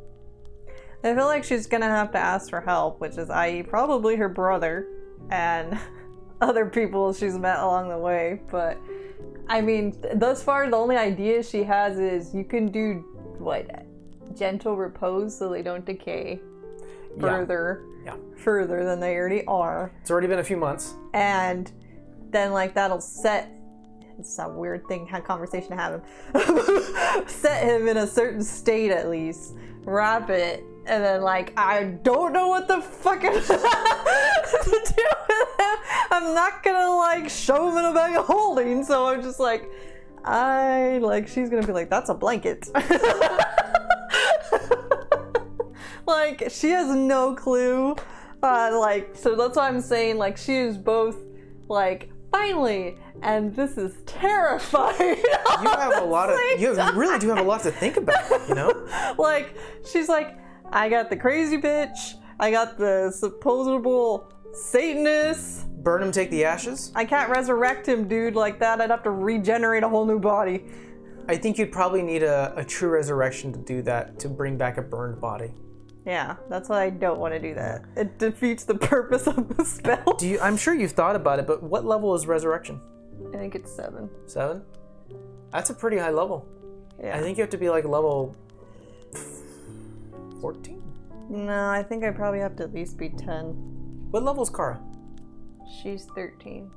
I feel like she's gonna have to ask for help, which is i.e. probably her brother and other people she's met along the way. But I mean, thus far the only idea she has is you can do gentle repose so they don't decay further than they already are. It's already been a few months. And then like that'll set, it's a weird thing, conversation to have him, set him in a certain state at least, wrap it, and then like I don't know what the fuck to do with him. I'm not gonna like show him in a bag of holding, so I'm just like, she's gonna be like, that's a blanket. Like she has no clue. So that's why I'm saying like she is both like finally, and this is terrifying. You really do have a lot to think about, you know? Like she's like, I got the crazy bitch, I got the supposable Satanist. Burn him, take the ashes? I can't resurrect him, dude, like that. I'd have to regenerate a whole new body. I think you'd probably need a true resurrection to do that, to bring back a burned body. Yeah, that's why I don't want to do that. It defeats the purpose of the spell. I'm sure you've thought about it, but what level is resurrection? I think it's 7. 7? That's a pretty high level. Yeah. I think you have to be like level 14? No, I think I probably have to at least be 10. What level is Kara? She's 13.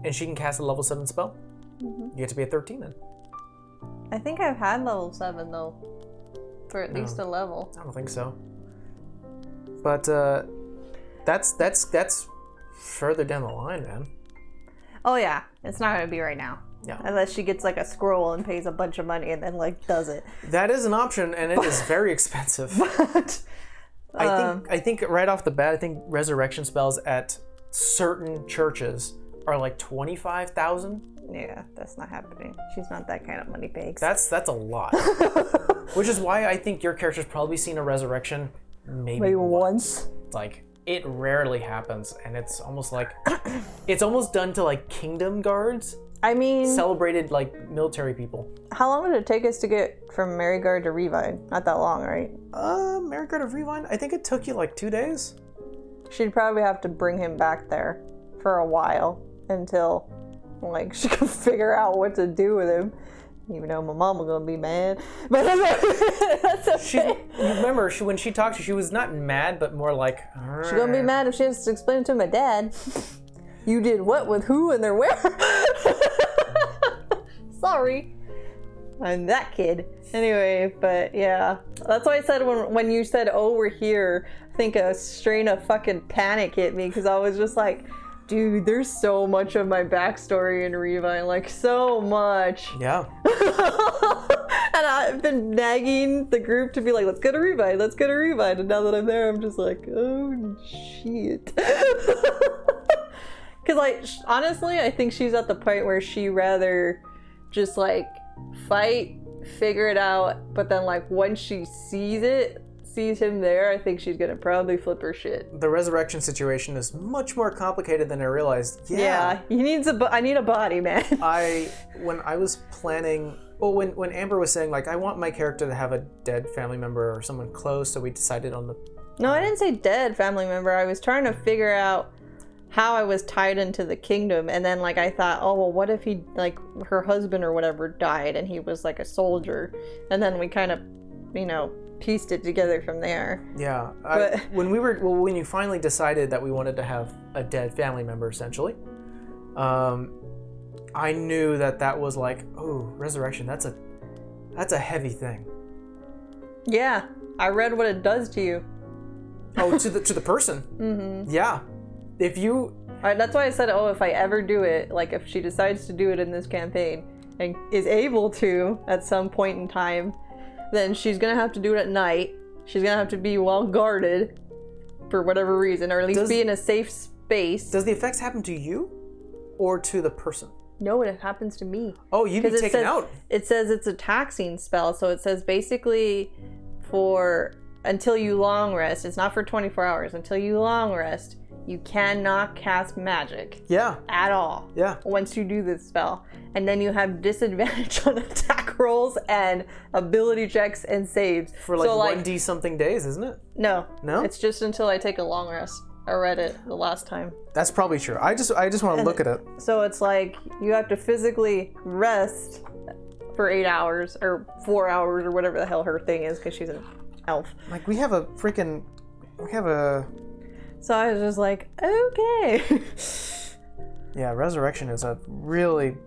And she can cast a level 7 spell? You have to be at 13 then. I think I've had level 7 though. For at least a level. I don't think so. But that's further down the line, man. Oh yeah, it's not gonna be right now. Yeah. Unless she gets like a scroll and pays a bunch of money and then like does it. That is an option, and it is very expensive. But I think right off the bat, I think resurrection spells at certain churches are like 25,000. Yeah, that's not happening. She's not that kind of money bags. That's a lot. Which is why I think your character's probably seen a resurrection maybe once. Like it rarely happens, and it's almost like it's almost done to like kingdom guards. I mean, celebrated like military people. How long did it take us to get from Maryguard to Revine? Not that long, right? Maryguard of Revine? I think it took you like 2 days. She'd probably have to bring him back there for a while until like she could figure out what to do with him. Even though my mama gonna be mad, but that's okay. Remember, when she talked to you, she was not mad, but more like she's gonna be mad if she has to explain it to my dad. You did what with who and they're where? Sorry, I'm that kid. Anyway, but yeah, that's why I said when you said, "Oh, we're here," I think a strain of fucking panic hit me because I was just like, dude, there's so much of my backstory in Revine, like so much. Yeah. And I've been nagging the group to be like, let's go to Revine, let's go to Revine. And now that I'm there, I'm just like, oh shit. Because like, honestly, I think she's at the point where she rather just like fight, figure it out. But then like once she sees him there, I think she's gonna probably flip her shit. The resurrection situation is much more complicated than I realized. Yeah, he needs I need a body, man. When I was planning, when Amber was saying like I want my character to have a dead family member or someone close, so we decided on the. No, I didn't say dead family member. I was trying to figure out how I was tied into the kingdom, and then like I thought, oh well, what if he like her husband or whatever died and he was like a soldier, and then we kind of, pieced it together from there. Yeah, when you finally decided that we wanted to have a dead family member, essentially, I knew that was like, oh, resurrection. That's a heavy thing. Yeah, I read what it does to you. Oh, to the person. Mm-hmm. Yeah, if you. That's why I said, oh, if I ever do it, like if she decides to do it in this campaign and is able to at some point in time, then she's gonna have to do it at night. She's gonna have to be well guarded, for whatever reason, or at least be in a safe space. Does the effects happen to you or to the person? No, it happens to me. Oh, you'd be taken out. It says it's a taxing spell, so it says basically for until you long rest, it's not for 24 hours, until you long rest, you cannot cast magic. Yeah. At all. Yeah. Once you do this spell. And then you have disadvantage on attack rolls and ability checks and saves. For like 1D something days, isn't it? No. No? It's just until I take a long rest. I read it the last time. That's probably true. I just want to look at it. So it's like you have to physically rest for 8 hours or 4 hours or whatever the hell her thing is because she's an elf. Like we have a. So I was just like, okay. Yeah, resurrection is a really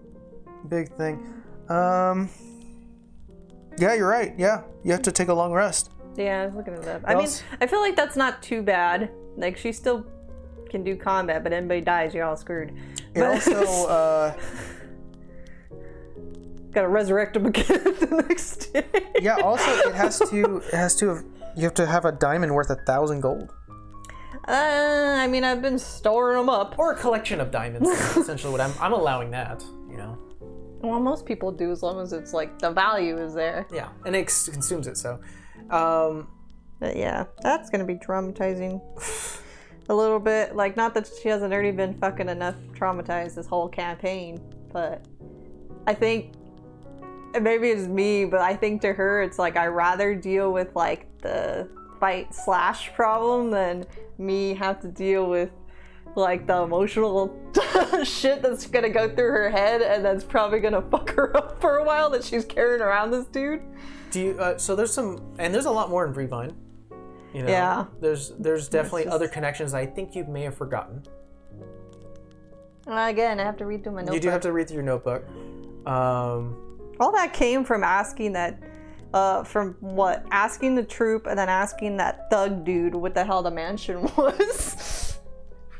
big thing. Yeah, you're right. Yeah, you have to take a long rest. Yeah, I was looking at that. I mean, I feel like that's not too bad. Like, she still can do combat, but anybody dies, you're all screwed. It also, gotta resurrect them again the next day. Yeah, also, you have to have a diamond worth 1,000 gold. I mean, I've been storing them up. Or a collection of diamonds, essentially what I'm allowing that, you know. Well, most people do, as long as it's, like, the value is there. Yeah, and it consumes it, so. But yeah, that's gonna be traumatizing. A little bit. Like, not that she hasn't already been fucking enough traumatized this whole campaign, but I think, maybe it's me, but I think to her, it's like, I'd rather deal with, like, the fight/slash problem than me have to deal with, like, the emotional shit that's gonna go through her head and that's probably gonna fuck her up for a while that she's carrying around this dude. Do you, so there's a lot more in Revine. You know, yeah. There's definitely other connections I think you may have forgotten. Again, I have to read through my notebook. You do have to read through your notebook. All that came from asking that, asking the troop and then asking that thug dude what the hell the mansion was.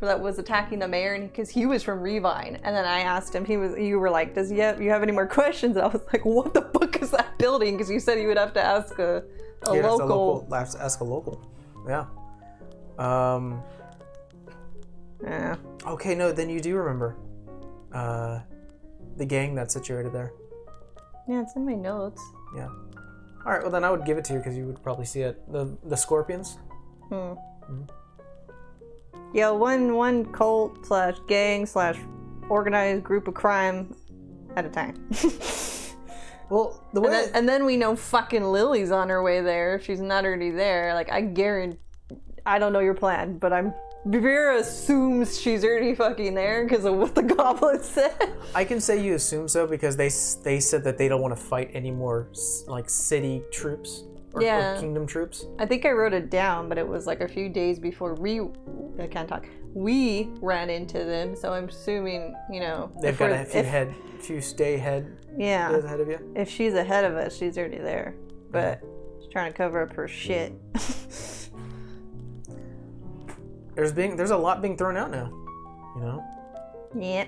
That was attacking the mayor, and because he was from Revine, and then I asked him, you were like, "Does you have any more questions?" And I was like, "What the fuck is that building?" Because you said you would have to ask a local. Have to ask a local. Yeah. Yeah. Okay, no, then you do remember the gang that's situated there. Yeah, it's in my notes. Yeah. All right, well then I would give it to you because you would probably see it. The Scorpions. Yeah, one cult / gang / organized group of crime at a time. Well, the way and then we know fucking Lily's on her way there if she's not already there. Like, I guarantee, I don't know your plan, but Vera assumes she's already fucking there because of what the goblin said. I can say you assume so because they said that they don't want to fight any more like city troops or kingdom troops. I think I wrote it down, but it was like a few days before we ran into them, so I'm assuming, you know, they've got a few stay ahead. Yeah. Ahead of you. If she's ahead of us, she's already there. But she's trying to cover up her shit. There's a lot being thrown out now, you know. Yeah.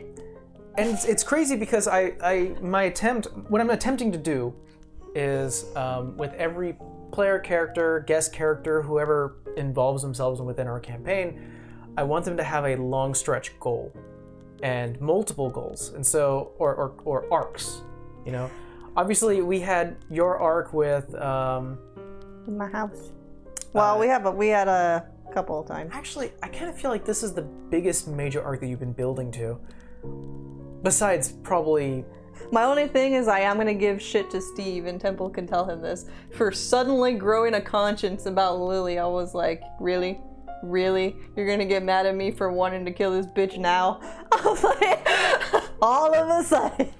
And it's crazy because what I'm attempting to do is with every player character, guest character, whoever involves themselves within our campaign, I want them to have a long stretch goal and multiple goals, and so or arcs, you know. Obviously, we had your arc with in my house. Well, we had a couple of times. Actually, I kind of feel like this is the biggest major arc that you've been building to. Besides, probably. My only thing is I am going to give shit to Steve, and Temple can tell him this, for suddenly growing a conscience about Lily. I was like, really? Really? You're going to get mad at me for wanting to kill this bitch now? I was like, all of a sudden.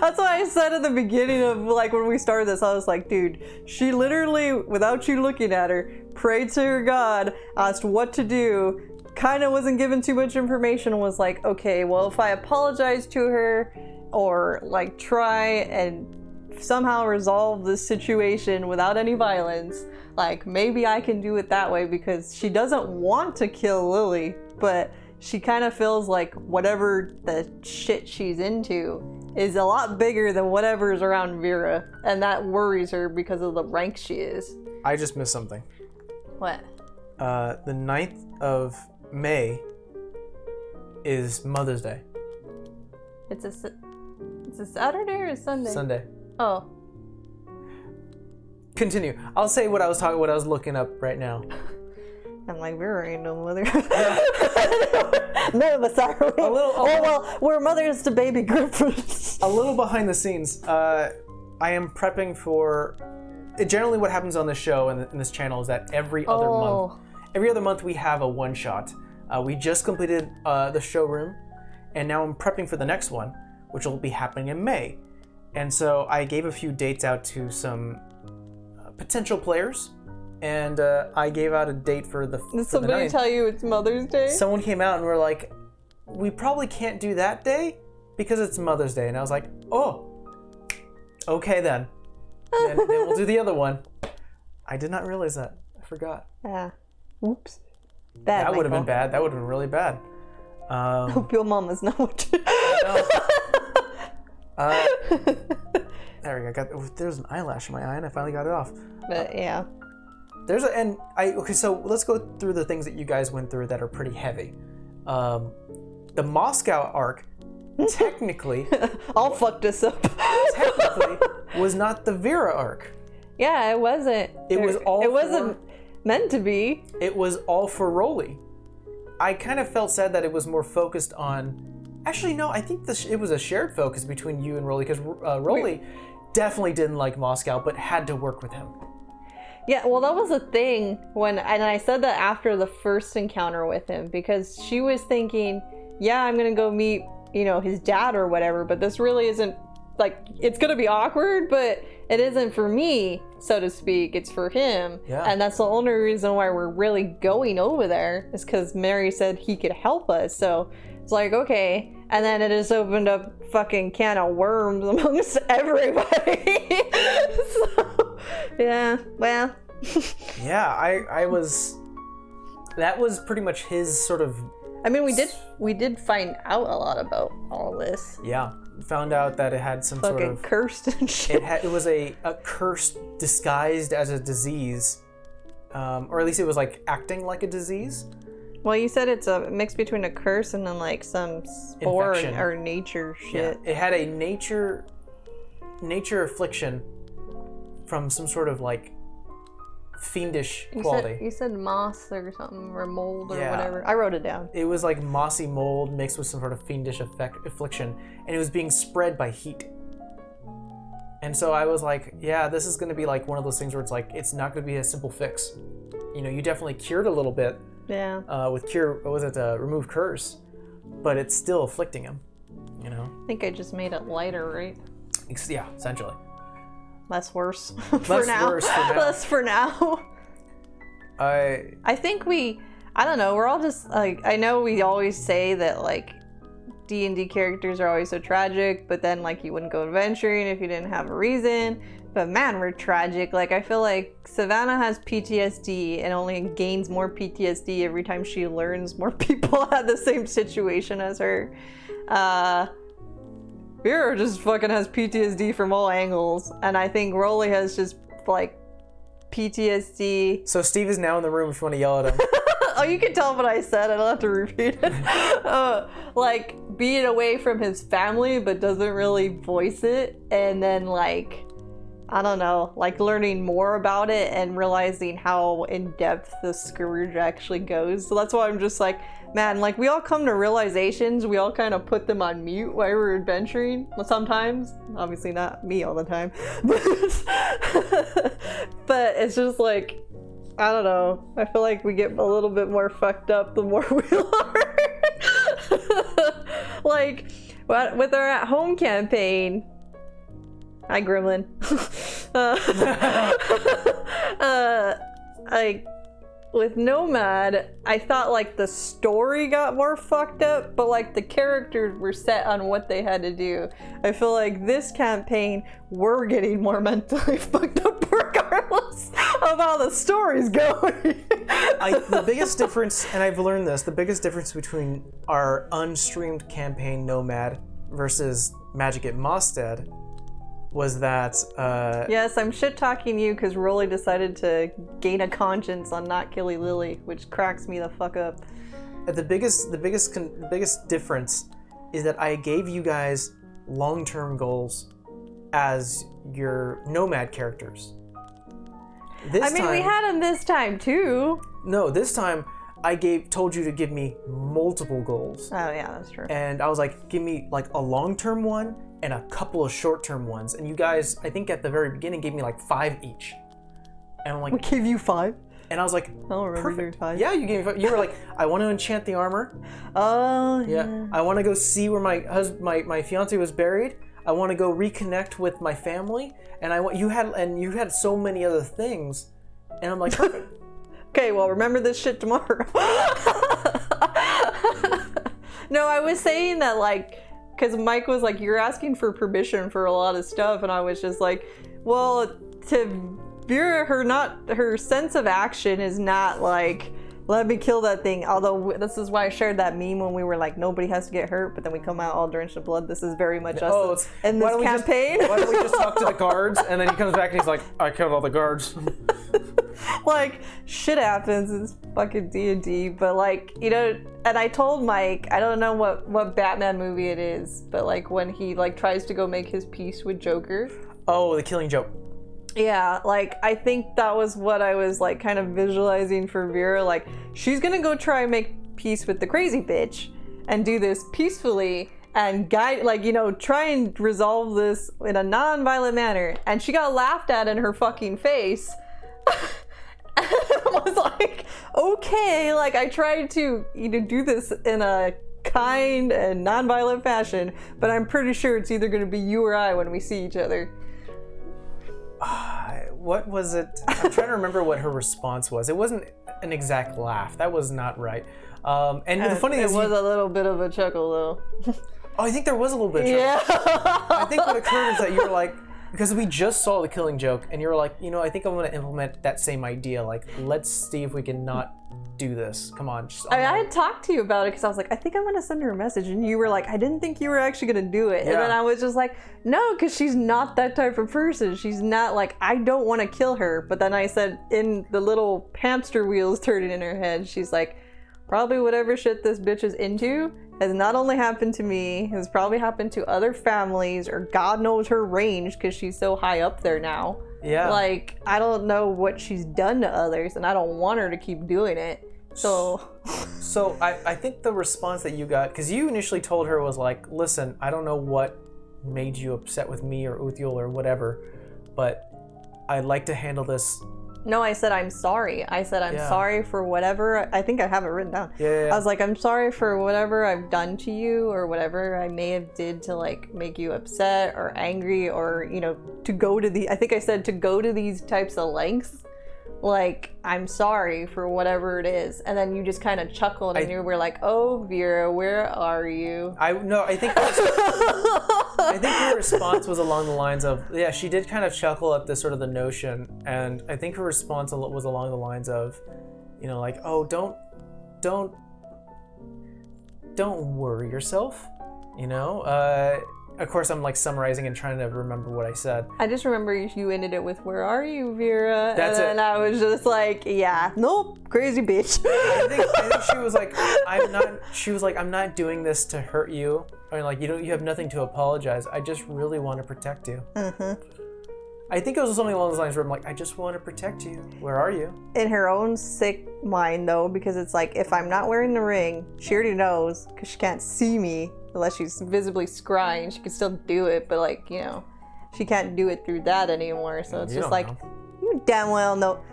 That's why I said at the beginning of, like, when we started this, I was like, dude, she literally, without you looking at her, prayed to her God, asked what to do, kind of wasn't given too much information, was like, okay, well, if I apologize to her or like try and somehow resolve this situation without any violence, like maybe I can do it that way, because she doesn't want to kill Lily, but she kind of feels like whatever the shit she's into is a lot bigger than whatever's around Vera, and that worries her because of the rank she is. I just missed something. What? the 9th of May is Mother's Day. It's a Saturday or a Sunday? Sunday. Oh. Continue. I'll say what I was looking up right now. I'm like, we're ain't no mother. None of us are. We're mothers to baby groups. A little behind the scenes. I am prepping for. Generally, what happens on this show and in this channel is that every other month we have a one shot. We just completed the showroom, and now I'm prepping for the next one, which will be happening in May. And so I gave a few dates out to some potential players. And I gave out a date for the. Did somebody tell you it's Mother's Day? Someone came out and were like, "We probably can't do that day because it's Mother's Day." And I was like, "Oh, okay then. then we'll do the other one." I did not realize that. I forgot. Yeah. Oops. Bad. That would have been bad. That would have been really bad. Hope your mama's not watching. There we go. There's an eyelash in my eye, and I finally got it off. But yeah. Okay, so let's go through the things that you guys went through that are pretty heavy. The Moscow arc, technically, all fucked us up. Technically, was not the Vera arc. Yeah, it wasn't. It wasn't meant to be. It was all for Rolly. I kind of felt sad that it was more focused on. Actually, no, I think it was a shared focus between you and Rolly because Rolly definitely didn't like Moscow, but had to work with him. Yeah, well, that was the thing and I said that after the first encounter with him because she was thinking, yeah, I'm gonna go meet, his dad or whatever, but this really isn't, like, it's gonna be awkward, but it isn't for me, so to speak, it's for him. Yeah. And that's the only reason why we're really going over there is because Mary said he could help us, so it's like, okay. And then it just opened up fucking can of worms amongst everybody. So, yeah, well. Yeah, I was. That was pretty much his sort of. I mean, we did find out a lot about all this. Yeah, found out that it had some fucking sort of cursed and shit. It was a curse disguised as a disease, or at least it was like acting like a disease. Well, you said it's a mix between a curse and then like some spore or nature shit. Yeah, it had a nature affliction from some sort of like fiendish quality. You said moss or something, or mold or whatever. I wrote it down. It was like mossy mold mixed with some sort of fiendish affliction, and it was being spread by heat. And so I was like, yeah, this is going to be like one of those things where it's like, it's not going to be a simple fix. You definitely cured a little bit. Yeah. With remove curse, but it's still afflicting him. I think I just made it lighter, right? Yeah, essentially. Less worse. Less for now. I think I don't know, we're all just like, I know we always say that like D&D characters are always so tragic, but then like you wouldn't go adventuring if you didn't have a reason. But man, we're tragic. Like, I feel like Savannah has PTSD and only gains more PTSD every time she learns more people had the same situation as her. Vera just fucking has PTSD from all angles. And I think Rolly has just, like, PTSD. So Steve is now in the room if you want to yell at him. Oh, you can tell what I said. I don't have to repeat it. Like, being away from his family, but doesn't really voice it. And then, like, I don't know, like learning more about it and realizing how in depth the scourge actually goes. So that's why I'm just like, man, like we all come to realizations, we all kind of put them on mute while we're adventuring. Sometimes, obviously not me all the time, but it's just like, I don't know. I feel like we get a little bit more fucked up the more we learn. Like with our at-home campaign. Hi, Gremlin. Like with Nomad, I thought like the story got more fucked up, but like the characters were set on what they had to do. I feel like this campaign, we're getting more mentally fucked up regardless of how the story's going. The biggest difference, and I've learned this, the biggest difference between our unstreamed campaign Nomad versus Magic at Mosted was that Yes, I'm shit talking you because Rolly decided to gain a conscience on not killing Lily, which cracks me the fuck up. the biggest difference is that I gave you guys long-term goals as your nomad characters. We had them this time too. No, this time I told you to give me multiple goals. Oh yeah, that's true. And I was like, give me like a long-term one and a couple of short-term ones. And you guys, I think at the very beginning, gave me like 5 each. And I'm like, we gave you 5? And I was like, I don't remember perfect. 5. Yeah, you gave me 5. You were like, I want to enchant the armor. Oh Yeah. I want to go see where my fiance was buried. I want to go reconnect with my family. And you had so many other things. And I'm like, perfect. Okay, well, remember this shit tomorrow. No, I was saying that, like, because Mike was like, you're asking for permission for a lot of stuff, and I was just like, well, to Vera, her sense of action is not like, let me kill that thing. Although this is why I shared that meme when we were like, nobody has to get hurt, but then we come out all drenched in blood. This is very much us in this campaign. Why don't we just talk to the guards? And then he comes back and he's like, I killed all the guards. Like, shit happens. It's fucking D&D. But like, you know, and I told Mike, I don't know what Batman movie it is, but like when he like tries to go make his peace with Joker. Oh, the Killing Joke. Yeah, like, I think that was what I was, like, kind of visualizing for Vera. Like, she's gonna go try and make peace with the crazy bitch and do this peacefully and guide, like, you know, try and resolve this in a non-violent manner. And she got laughed at in her fucking face. And I was like, okay, like, I tried to, you know, do this in a kind and non-violent fashion, but I'm pretty sure it's either gonna be you or I when we see each other. What was it? I'm trying to remember what her response was. It wasn't an exact laugh. That was not right. And the funny thing is, it was a little bit of a chuckle, though. Oh, I think there was a little bit of chuckle. Yeah. I think what occurred is that you were like, because we just saw the Killing Joke, and you were like, you know, I think I'm going to implement that same idea. Like, let's see if we can not do this. Come on. I had talked to you about it because I was like, I think I'm going to send her a message. And you were like, I didn't think you were actually going to do it. Yeah. And then I was just like, no, because she's not that type of person. She's not like, I don't want to kill her. But then I said, in the little hamster wheels turning in her head, she's like, probably whatever shit this bitch is into has not only happened to me, has probably happened to other families, or God knows her range because she's so high up there now. Yeah. Like, I don't know what she's done to others, and I don't want her to keep doing it. So I think the response that you got, because you initially told her was like, listen, I don't know what made you upset with me or Uthiel or whatever, but I'd like to handle this. No, I said, I'm sorry. I said, I'm sorry for whatever. I think I have it written down. Yeah. I was like, I'm sorry for whatever I've done to you or whatever I may have did to like make you upset or angry or, you know, I think I said to go to these types of lengths. Like, I'm sorry for whatever it is. And then you just kind of chuckled and you were like, oh, Vera, where are you? I think her response was along the lines of, yeah, she did kind of chuckle at this sort of the notion. And I think her response was along the lines of, you know, like, oh, don't worry yourself, you know? Of course, I'm like summarizing and trying to remember what I said. I just remember you ended it with, where are you, Vera? That's it. And I was just like, yeah, nope, crazy bitch. I think she was like, I'm not doing this to hurt you. I mean, like, you have nothing to apologize. I just really want to protect you. Mm-hmm. I think it was something along those lines where I'm like, I just want to protect you. Where are you? In her own sick mind, though, because it's like, if I'm not wearing the ring, she already knows, because she can't see me unless she's visibly scrying. She can still do it, but like, you know, she can't do it through that anymore. So it's just like, you damn well know.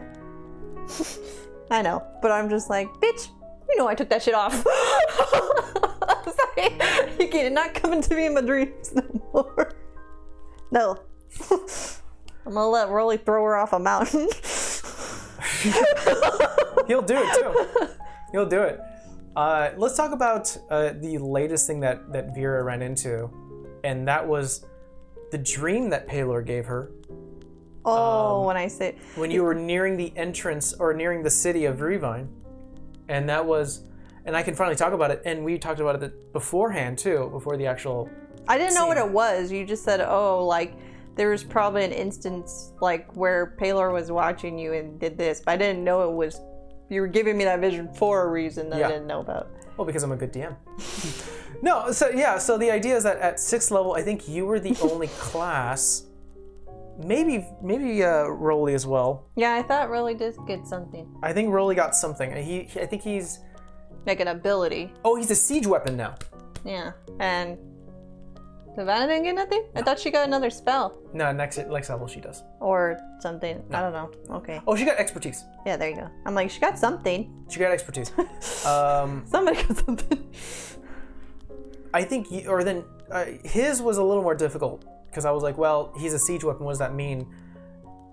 I know, but I'm just like, bitch, you know I took that shit off. I was like, you can not come into me in my dreams no more. No. I'm gonna let Rolly throw her off a mountain. He'll do it too. He'll do it. Let's talk about the latest thing that Vera ran into, and that was the dream that Paylor gave her. Oh, when you were nearing the entrance or nearing the city of Revine, and I can finally talk about it. And we talked about it beforehand too, before the actual. I didn't know what it was. You just said, oh, like there was probably an instance like where Paylor was watching you and did this, but I didn't know it was, you were giving me that vision for a reason that I didn't know about. Well, because I'm a good DM. No, so yeah, so the idea is that at 6th level, I think you were the only class, maybe Rolly as well. Yeah, I thought Rolly did get something. I think Rolly got something. I think he's... Like an ability. Oh, he's a siege weapon now. Yeah, and Savannah didn't get nothing? No. I thought she got another spell. No, next level she does. Or something. No. I don't know. Okay. Oh, she got expertise. Yeah, there you go. I'm like, she got something. She got expertise. Somebody got something. I think, his was a little more difficult because I was like, well, he's a siege weapon. What does that mean?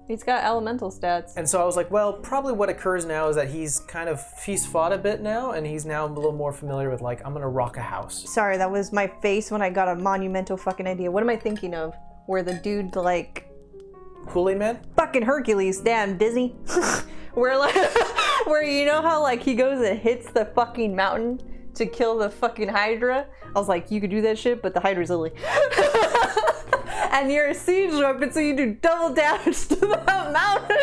He's got elemental stats. And so I was like, well, probably what occurs now is that he's fought a bit now, and he's now a little more familiar with, like, I'm gonna rock a house. Sorry, that was my face when I got a monumental fucking idea. What am I thinking of? Where the dude, like... Kool-Aid Man? Fucking Hercules, damn, Disney. where, like, where you know how, like, he goes and hits the fucking mountain to kill the fucking Hydra? I was like, you could do that shit, but the Hydra's lily. And you're a siege weapon, so you do double damage to that mountain.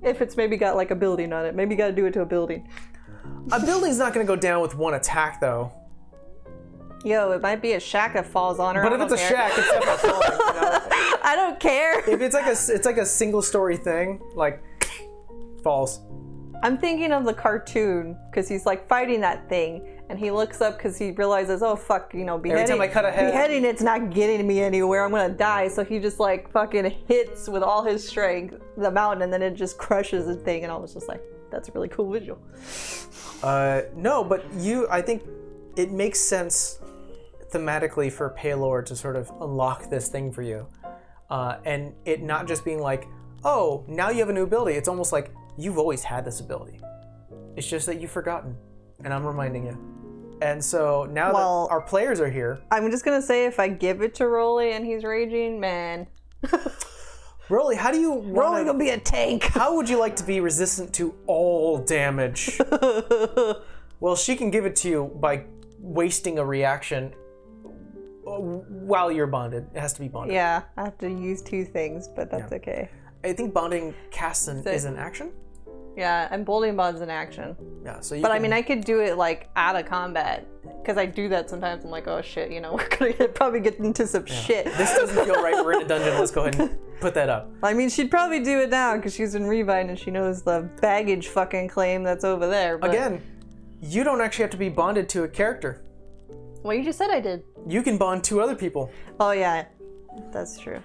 If it's maybe got like a building on it. Maybe you gotta do it to a building. A building's not gonna go down with one attack, though. Yo, it might be a shack that falls on her. But if it's a shack, it's definitely falling, you know? I don't care. If it's like a single story thing, like, falls. I'm thinking of the cartoon, because he's like fighting that thing, and he looks up because he realizes, oh fuck, you know, beheading, every time I cut a head, beheading it's not getting me anywhere, I'm gonna die, so he just like fucking hits with all his strength the mountain, and then it just crushes the thing, and I was just like, that's a really cool visual. No, but I think it makes sense thematically for Paylor to sort of unlock this thing for you. And it not just being like, oh, now you have a new ability. It's almost like, you've always had this ability. It's just that you've forgotten, and I'm reminding you. And so now that our players are here... I'm just gonna say, if I give it to Rolly and he's raging, man. Rolly, how do you... Rolly gonna be a tank. How would you like to be resistant to all damage? Well, she can give it to you by wasting a reaction while you're bonded. It has to be bonded. Yeah, I have to use 2 things, but that's okay. I think bonding casts is an action. Yeah, and Bolding Bond's an action. Yeah, so I mean, I could do it like out of combat, because I do that sometimes. I'm like, oh shit, you know, we're gonna probably get into some shit. This doesn't feel right. We're in a dungeon. Let's go ahead and put that up. I mean, she'd probably do it now because she's in Rebind and she knows the baggage fucking claim that's over there. But... Again, you don't actually have to be bonded to a character. Well, you just said I did. You can bond 2 other people. Oh yeah, that's true.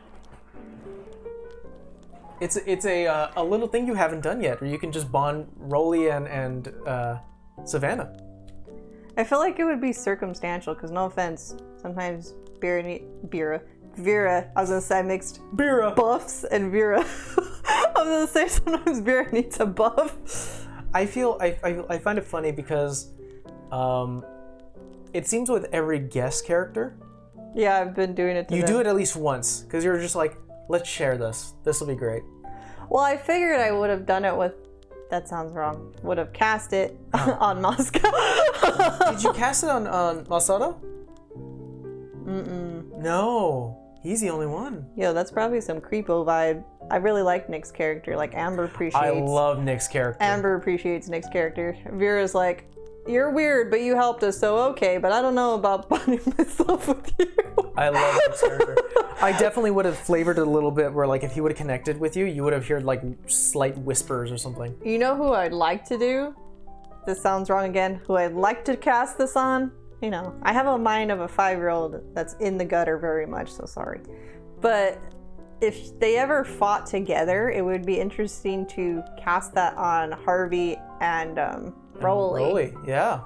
It's a little thing you haven't done yet, where you can just bond Rolly and Savannah. I feel like it would be circumstantial, because no offense, sometimes Vera, I was gonna say I mixed buffs and Vera. I was gonna say sometimes Vera needs a buff. I find it funny because it seems with every guest character. Yeah, I've been doing it to You them. do it at least once, because you're just like, let's share this. This will be great. Well, I figured I would have done it with... That sounds wrong. Would have cast it on Moscow. Did you cast it on Masato? Mm-mm. No. He's the only one. Yo, that's probably some creepo vibe. I really like Nick's character. Like, Amber appreciates... I love Nick's character. Amber appreciates Nick's character. Vera's like, you're weird, but you helped us, so okay, but I don't know about bonding myself with you. I love Nick's character. I definitely would have flavored it a little bit where, like, if he would have connected with you, you would have heard, like, slight whispers or something. You know who I'd like to do? This sounds wrong again. Who I'd like to cast this on? You know, I have a mind of a 5-year-old that's in the gutter very much, so sorry. But if they ever fought together, it would be interesting to cast that on Harvey and Rolly. Rolly, yeah.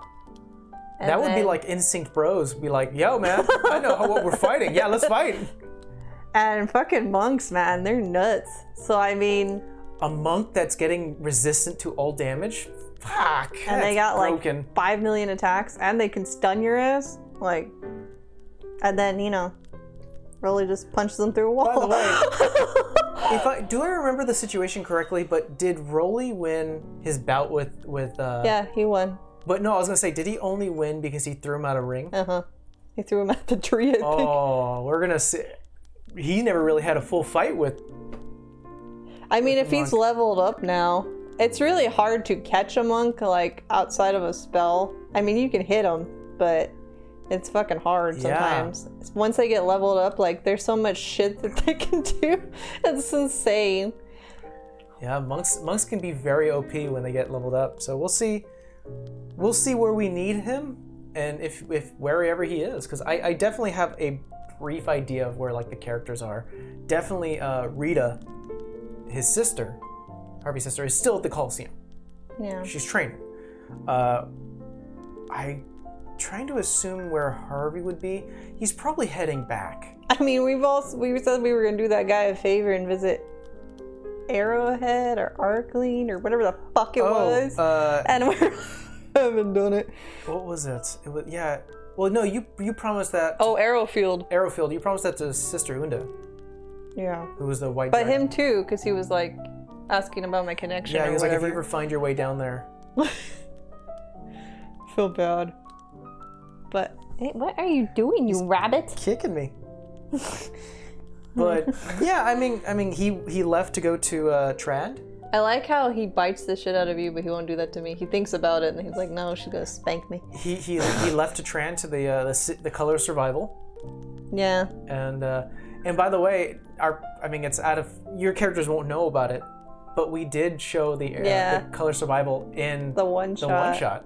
And that would be like Instinct Bros. Be like, yo, man, I know what we're fighting. Yeah, let's fight. And fucking monks, man, they're nuts. So, I mean... A monk that's getting resistant to all damage? Fuck. And they got broken. like 5 million attacks, and they can stun your ass. Like, and then, you know, Rolly just punches them through a wall. By the way, do I remember the situation correctly, but did Rolly win his bout with Yeah, he won. But no, I was gonna say, did he only win because he threw him out of ring? Uh-huh. He threw him at the tree, I think. Oh, we're gonna see. He never really had a full fight with. I mean, if he's leveled up now, it's really hard to catch a monk, like, outside of a spell. I mean, you can hit him, but it's fucking hard sometimes. Yeah. Once they get leveled up, like, there's so much shit that they can do. It's insane. Yeah, monks can be very OP when they get leveled up. So we'll see where we need him, and if wherever he is, because I definitely have a brief idea of where like the characters are. Definitely Rita, his sister, Harvey's sister, is still at the Coliseum. Yeah. She's training. I'm trying to assume where Harvey would be. He's probably heading back. I mean, we said we were gonna do that guy a favor and visit Arrowhead or Arclean or whatever the fuck it was, and we haven't done it. What was it? It was Well, no, you promised that. Oh, Arrowfield. Arrowfield. You promised that to Sister Unda. Yeah. Who was the white? But dragon. Him too, because he was like asking about my connection. Yeah, or he was whatever. like, if you ever find your way down there. Feel bad. But hey, what are you doing, you rabbit? Kicking me. But yeah, I mean, he left to go to Trad. I like how he bites the shit out of you, but he won't do that to me. He thinks about it, and he's like, "No, she's gonna spank me." He left to Tran to the Color Survival. Yeah. And by the way, it's out of your characters won't know about it, but we did show the Color Survival in the one shot.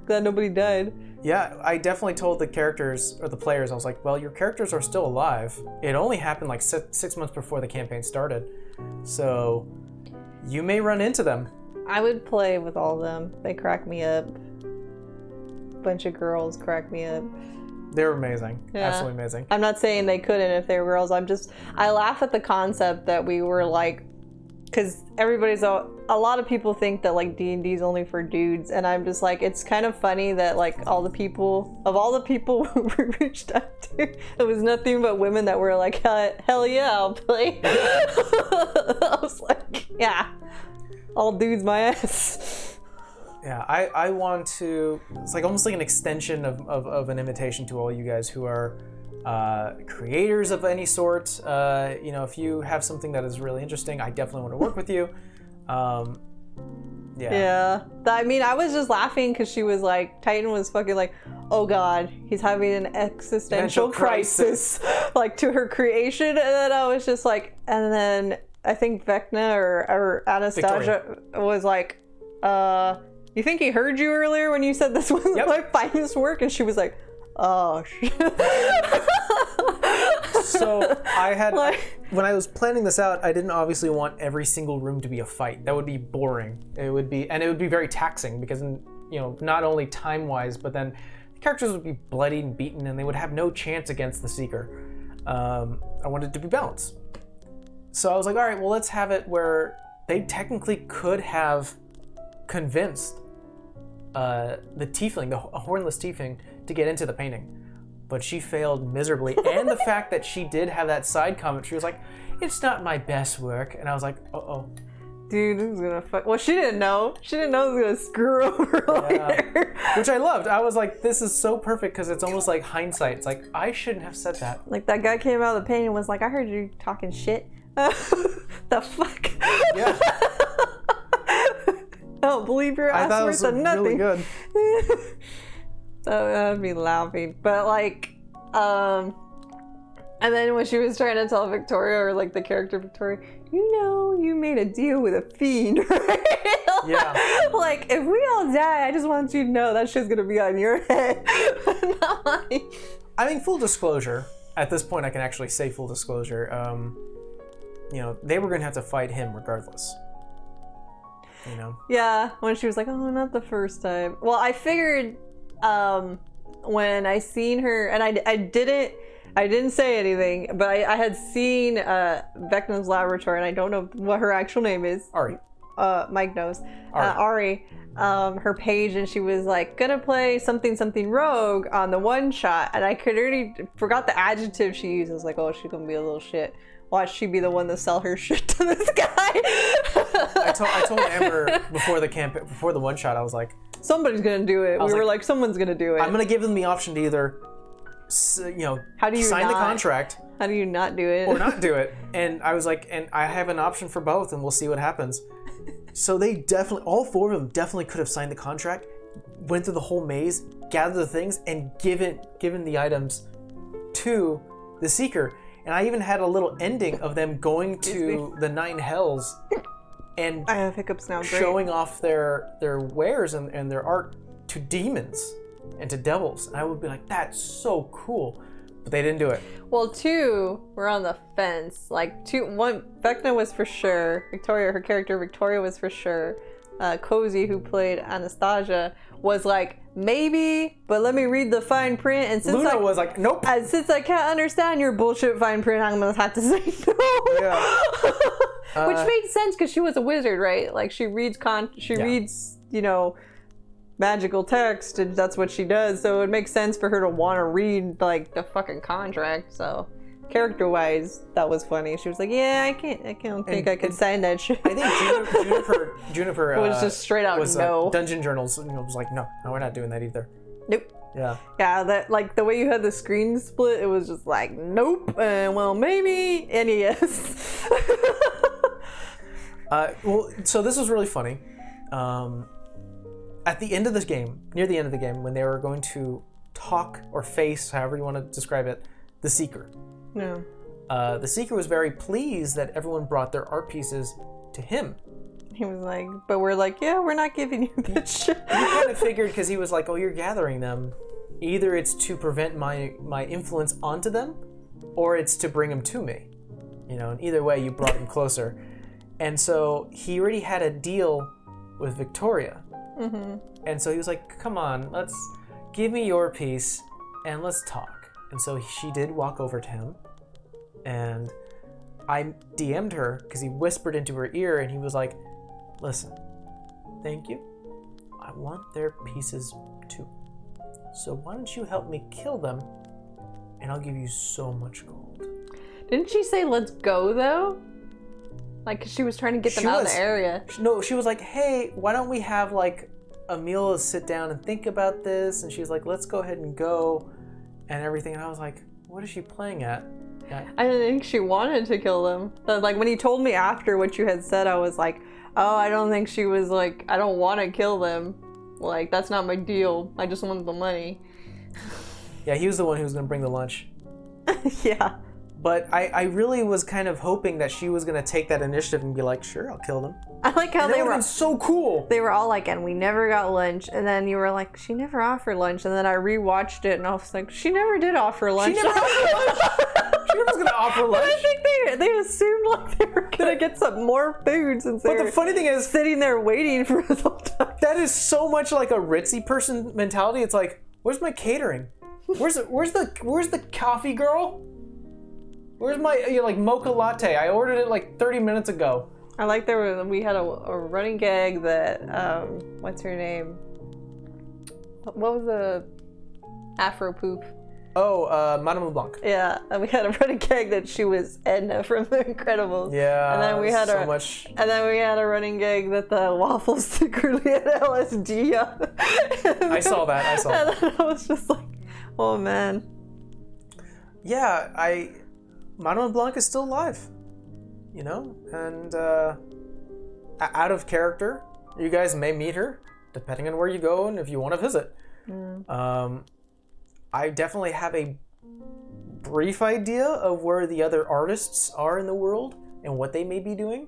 Glad nobody died. Yeah, I definitely told the characters, or the players, I was like, well, your characters are still alive. It only happened like 6 months before the campaign started. So, you may run into them. I would play with all of them. They crack me up. Bunch of girls crack me up. They're amazing. Yeah. Absolutely amazing. I'm not saying they couldn't if they were girls. I laugh at the concept that we were like, because a lot of people think that like D&D is only for dudes, and I'm just like, it's kind of funny that like all the people we reached out to, it was nothing but women that were like, hell yeah, I'll play. I was like, yeah, all dudes my ass. Yeah, I want to, it's like almost like an extension of an invitation to all you guys who are creators of any sort. If you have something that is really interesting, I definitely want to work with you. Yeah. I mean, I was just laughing because she was like, Titan was fucking like, oh god, he's having an existential crisis, like to her creation. And then I was just like, and then I think Vecna or Anastasia Victoria was like, you think he heard you earlier when you said this was my finest work? And she was like, oh shit. So I had, when I was planning this out, I didn't obviously want every single room to be a fight. That would be boring. It would be very taxing because, not only time-wise, but then the characters would be bloodied and beaten and they would have no chance against the Seeker. I wanted it to be balanced. So I was like, all right, well, let's have it where they technically could have convinced the tiefling, the hornless tiefling, to get into the painting. But she failed miserably. And the fact that she did have that side comment, she was like, it's not my best work. And I was like, uh-oh. Dude, this is gonna fuck. Well, she didn't know. She didn't know it was gonna screw over later. Which I loved. I was like, this is so perfect because it's almost like hindsight. It's like, I shouldn't have said that. Like that guy came out of the painting and was like, I heard you talking shit. The fuck? Yeah. I don't believe your ass worth of nothing. Really good. I'd be laughing. But like, and then when she was trying to tell Victoria, or like the character Victoria, you made a deal with a fiend, right? Yeah. Like, if we all die, I just want you to know that shit's gonna be on your head. Not mine. I mean, full disclosure, at this point I can actually say full disclosure, they were gonna have to fight him regardless. Yeah, when she was like, oh, not the first time. Well, I figured when I seen her, and I didn't say anything, but I had seen Vecna's laboratory, and I don't know what her actual name is. Ari. Mike knows. Ari. Her page, and she was like, gonna play something rogue on the one shot, and I could already forgot the adjective she used. I was like, oh, she's gonna be a little shit. Watch she be the one to sell her shit to this guy. I told Amber before the one shot, I was like, somebody's gonna do it. We were like, someone's gonna do it. I'm gonna give them the option to either, how do you sign the contract. How do you not do it? Or not do it. And I was like, and I have an option for both, and we'll see what happens. So they definitely, all four of them definitely could have signed the contract, went through the whole maze, gathered the things, and given the items to the Seeker. And I even had a little ending of them going to the 9 hells and I have hiccups now. Great. Showing off their wares and their art to demons and to devils. And I would be like, that's so cool. But they didn't do it. Well, 2 were on the fence. Like 1, Vecna was for sure. Her character Victoria was for sure. Cozy, who played Anastasia, was like, maybe, but let me read the fine print. And since Luna was like, nope. And since I can't understand your bullshit fine print, I'm gonna have to say no. Yeah. Which made sense because she was a wizard, right? Like she reads reads, magical text, and that's what she does. So it makes sense for her to want to read like the fucking contract. So character-wise, that was funny. She was like, "Yeah, I can't think I could sign that shit." I think Juniper was just straight out was, no. Dungeon Journals, was like, no, we're not doing that either. Nope. Yeah. Yeah, that like the way you had the screen split, it was just like, nope. Well, maybe NES. Well, so this was really funny. At the end of this game, near the end of the game, when they were going to talk or face, however you want to describe it, the Seeker. Yeah. The Seeker was very pleased that everyone brought their art pieces to him. He was like, but we're like, yeah, we're not giving you that shit. He kind of figured, because he was like, oh, you're gathering them. Either it's to prevent my influence onto them, or it's to bring them to me. And either way, you brought them closer. And so he already had a deal with Victoria. Mm-hmm. And so he was like, come on, let's give me your piece and let's talk. And so she did walk over to him, and I DM'd her because he whispered into her ear, and he was like, listen, thank you. I want their pieces too. So why don't you help me kill them, and I'll give you so much gold. Didn't she say let's go though? Like, 'cause she was trying to get them out of the area. No, she was like, hey, why don't we have like a meal to sit down and think about this? And she was like, let's go ahead and go and everything. And I was like, what is she playing at? Yeah. I didn't think she wanted to kill them. But like when he told me after what you had said, I was like, oh, I don't think she was like, I don't want to kill them. Like, that's not my deal. I just want the money. Yeah, he was the one who was going to bring the lunch. Yeah. But I really was kind of hoping that she was going to take that initiative and be like, sure, I'll kill them. I like how they were so cool. They were all like, and we never got lunch. And then you were like, she never offered lunch. And then I rewatched it and I was like, she never did offer lunch. She never offered lunch. She was going to offer lunch. I think they assumed like they were going to get some more food since they But the funny thing is, sitting there waiting for the whole time. That is so much like a ritzy person mentality. It's like, where's my catering? Where's the coffee girl? Where's my mocha latte? I ordered it like 30 minutes ago. I like we had a running gag that what's her name? What was the Afro Poop? Oh, Madame LeBlanc. Yeah, and we had a running gag that she was Edna from The Incredibles. Yeah, and then we had And then we had a running gag that the waffles secretly had LSD on. I saw that. And then I was just like, oh man. Yeah, Madame LeBlanc is still alive, and out of character. You guys may meet her, depending on where you go and if you want to visit. Mm. I definitely have a brief idea of where the other artists are in the world and what they may be doing.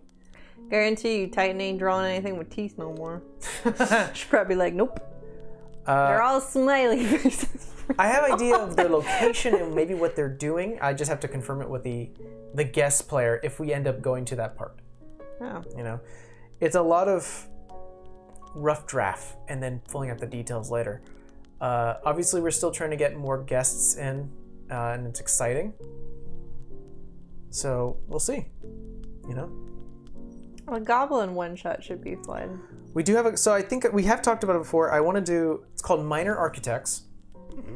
Guarantee you Titan ain't drawing anything with teeth no more. She's probably like, nope. They're all smiley faces. I have an idea of their location and maybe what they're doing. I just have to confirm it with the guest player if we end up going to that part. Oh. It's a lot of rough draft and then pulling out the details later. Obviously, we're still trying to get more guests in, and it's exciting. So we'll see. A goblin one shot should be fun. We do have so I think we have talked about it before. I want to do. It's called Minor Architects,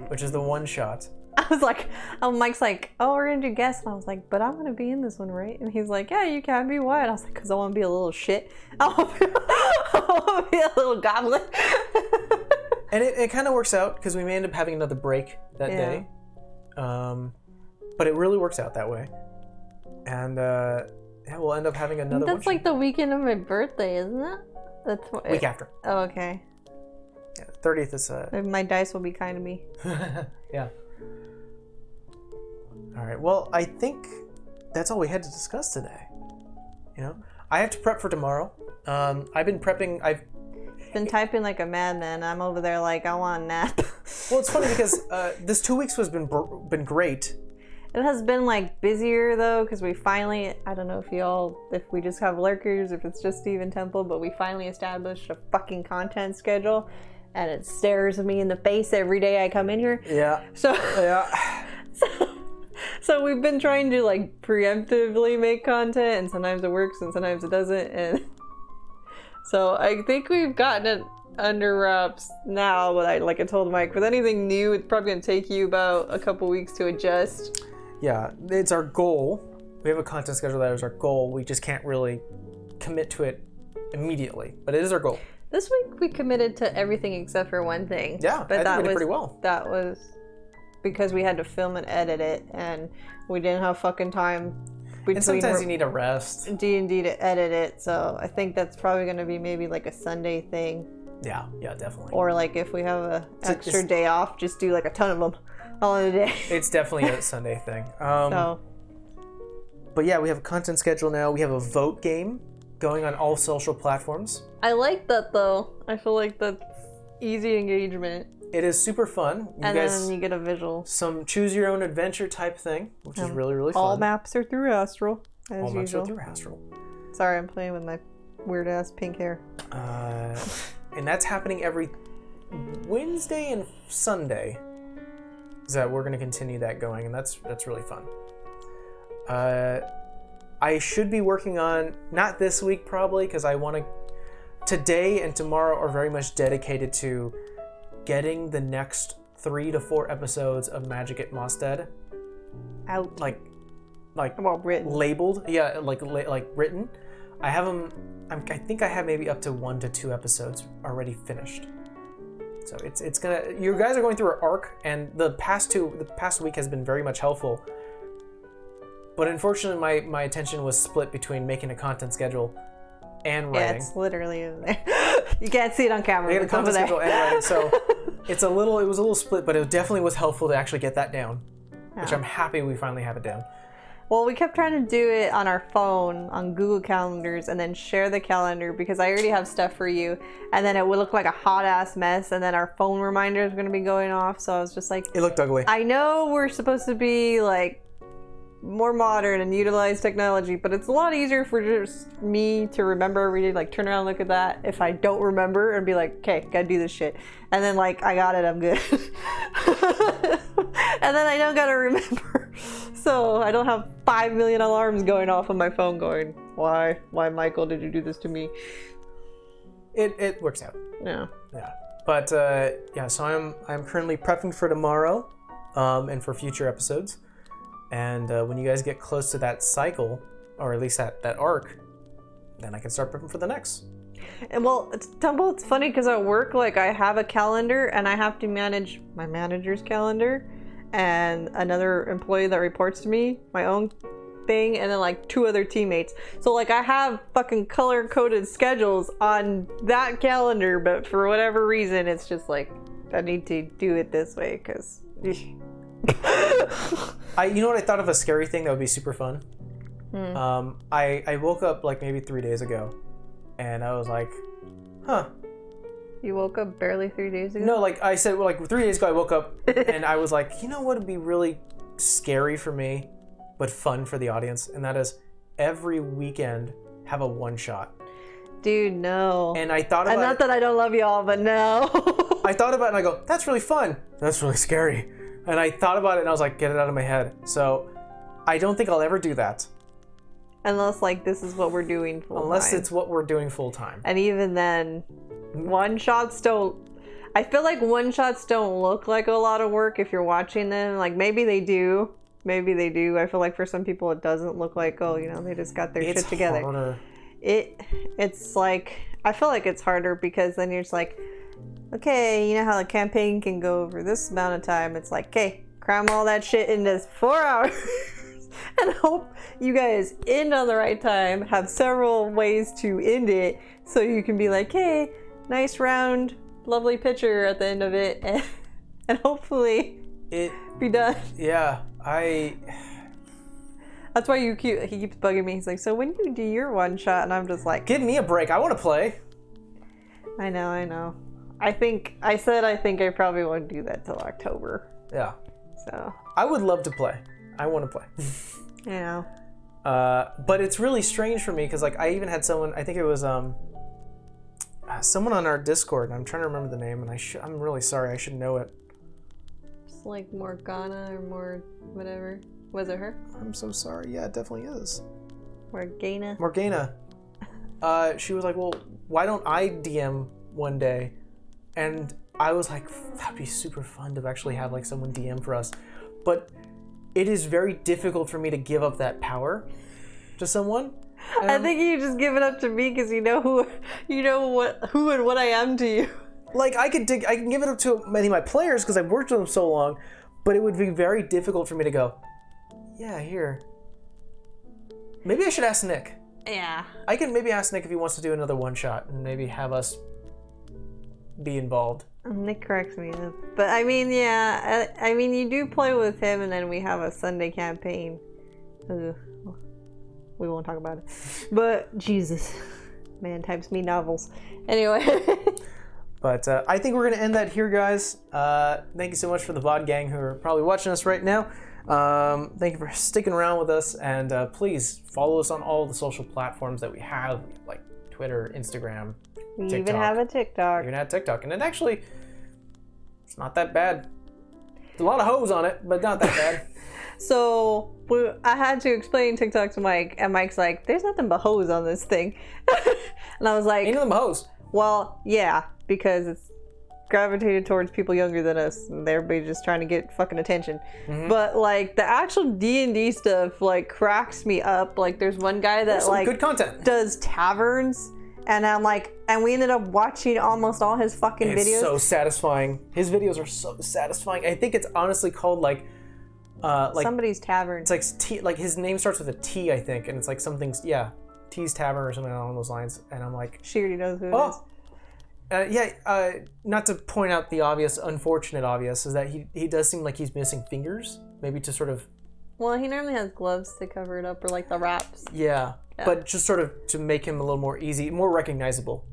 which is the one shot. I was like, Mike's like, oh, we're gonna do guests, and I was like, but I'm gonna be in this one, right? And he's like, yeah, you can be. Why? And I was like, because I want to be a little shit. I want to be a little goblin. And it kind of works out because we may end up having another break that day. But it really works out that way. And we'll end up having another one. That's like the weekend of my birthday, isn't it? That's what, week after. Oh, okay. Yeah, 30th is... My dice will be kind to me. Yeah. All right. Well, I think that's all we had to discuss today. You know? I have to prep for tomorrow. I've been prepping... I've been typing like a madman. I'm over there like, I want a nap. Well, it's funny because this 2 weeks has been great. It has been like busier though, because we finally, I don't know if we just have lurkers, if it's just Steven Temple, but we finally established a fucking content schedule, and it stares me in the face every day I come in here. Yeah. So we've been trying to like preemptively make content, and sometimes it works and sometimes it doesn't, and so I think we've gotten it under wraps now. But I told Mike, with anything new, it's probably gonna take you about a couple weeks to adjust. Yeah, it's our goal. We have a content schedule that is our goal. We just can't really commit to it immediately, but it is our goal. This week we committed to everything except for one thing. Yeah, but I think we did pretty well. That was because we had to film and edit it, and we didn't have fucking time. And sometimes you need a rest. D&D to edit it, so I think that's probably going to be maybe like a Sunday thing. Yeah, definitely. Or like if we have a extra day off, just do like a ton of them all in a day. It's definitely a Sunday thing. But yeah, we have a content schedule now. We have a vote game going on all social platforms. I like that though. I feel like that's easy engagement. It is super fun. Then you get a visual. Some choose your own adventure type thing, which is really, really fun. All maps are through Astral, as usual. Maps are through Astral. Sorry, I'm playing with my weird ass pink hair. And that's happening every Wednesday and Sunday. So we're going to continue that going, and that's really fun. I should be working on, not this week probably, because I want to... Today and tomorrow are very much dedicated to getting the next 3 to 4 episodes of Magic at Mosted out. Like well, written. Labeled. Yeah, like written. I have them... I think I have maybe up to 1 to 2 episodes already finished. So it's gonna... You guys are going through an arc, and the past week has been very much helpful. But unfortunately, my attention was split between making a content schedule and writing. Yeah, it's literally in there. You can't see it on camera. Making a content schedule and writing, so it was a little split, but it definitely was helpful to actually get that down, which I'm happy we finally have it down. Well, we kept trying to do it on our phone, on Google Calendars, and then share the calendar because I already have stuff for you, and then it would look like a hot-ass mess, and then our phone reminders were going to be going off, so I was just like... It looked ugly. I know we're supposed to be, like, more modern and utilize technology, but it's a lot easier for just me to remember every day, like, turn around and look at that if I don't remember and be like, okay, gotta do this shit. And then, like, I got it, I'm good. And then I don't gotta remember. So I don't have 5 million alarms going off on my phone going, why, Michael, did you do this to me? It works out. Yeah. But so I'm currently prepping for tomorrow, and for future episodes. And when you guys get close to that cycle, or at least that arc, then I can start prepping for the next. And well, it's funny because at work, like, I have a calendar and I have to manage my manager's calendar and another employee that reports to me, my own thing, and then like 2 other teammates. So like I have fucking color-coded schedules on that calendar, but for whatever reason, it's just like, I need to do it this way because... You know what I thought of a scary thing that would be super fun? I woke up like maybe 3 days ago, and I was like, huh. You woke up barely 3 days ago? No, like I said, well, like 3 days ago I woke up and I was like, you know what would be really scary for me, but fun for the audience? And that is every weekend have a one-shot. Dude, no. And I thought about not that I don't love y'all, but no. I thought about it and I go, that's really fun. That's really scary. And I thought about it and I was like, get it out of my head. So I don't think I'll ever do that. Unless like this is what we're doing full time. Unless it's what we're doing full time. And even then, one-shots don't... I feel like one-shots don't look like a lot of work if you're watching them. Like maybe they do. Maybe they do. I feel like for some people it doesn't look like, oh, you know, they just got their shit together. Harder. It's like... I feel like it's harder because then you're just like... okay, you know how the campaign can go over this amount of time. It's like, okay, cram all that shit into 4 hours and hope you guys end on the right time, have several ways to end it so you can be like, hey, nice round, lovely picture at the end of it, and hopefully be done. Yeah, That's why he keeps bugging me. He's like, so when you do your one shot? And I'm just like, give me a break. I want to play. I know. I think I probably won't do that till October. Yeah. So. I would love to play. I want to play. Yeah. But it's really strange for me because like I even had someone. I think it was someone on our Discord. And I'm trying to remember the name, and I'm really sorry. I should know it. It's like Morgana or more whatever. Was it her? I'm so sorry. Yeah, it definitely is. Morgana. She was like, well, why don't I DM one day? And I was like, that'd be super fun to actually have like someone DM for us. But it is very difficult for me to give up that power to someone. I think you just give it up to me because who and what I am to you. Like I can give it up to many of my players because I've worked with them so long, but it would be very difficult for me to go, yeah, here. Maybe I should ask Nick. Yeah. I can maybe ask Nick if he wants to do another one shot and maybe have us be involved. Nick corrects me up. But I mean, yeah. I mean, you do play with him and then we have a Sunday campaign. We won't talk about it. But, Jesus. Man types me novels. Anyway. But I think we're going to end that here, guys. Thank you so much for the VOD gang who are probably watching us right now. Thank you for sticking around with us, and please follow us on all the social platforms that we have, like Twitter, Instagram, we TikTok. even have a TikTok. We even have TikTok, and it's not that bad. There's a lot of hoes on it, but not that bad. So I had to explain TikTok to Mike, and Mike's like, there's nothing but hoes on this thing. And I was like, ain't nothing but hoes. Well, yeah, because it's gravitated towards people younger than us, and everybody's just trying to get fucking attention. Mm-hmm. But like the actual D&D stuff like cracks me up. Like there's one guy that like good content does taverns, and I'm like, and we ended up watching almost all his fucking videos. It's so satisfying. His videos are so satisfying. I think it's honestly called like somebody's tavern. It's like T, like his name starts with a T, I think, and it's like something, yeah, T's Tavern or something along those lines. And I'm like, she already knows who it is. Not to point out the obvious, unfortunate obvious, is that he does seem like he's missing fingers, maybe to sort of. Well, he normally has gloves to cover it up, or like the wraps. Yeah, but just sort of to make him a little more easy, more recognizable.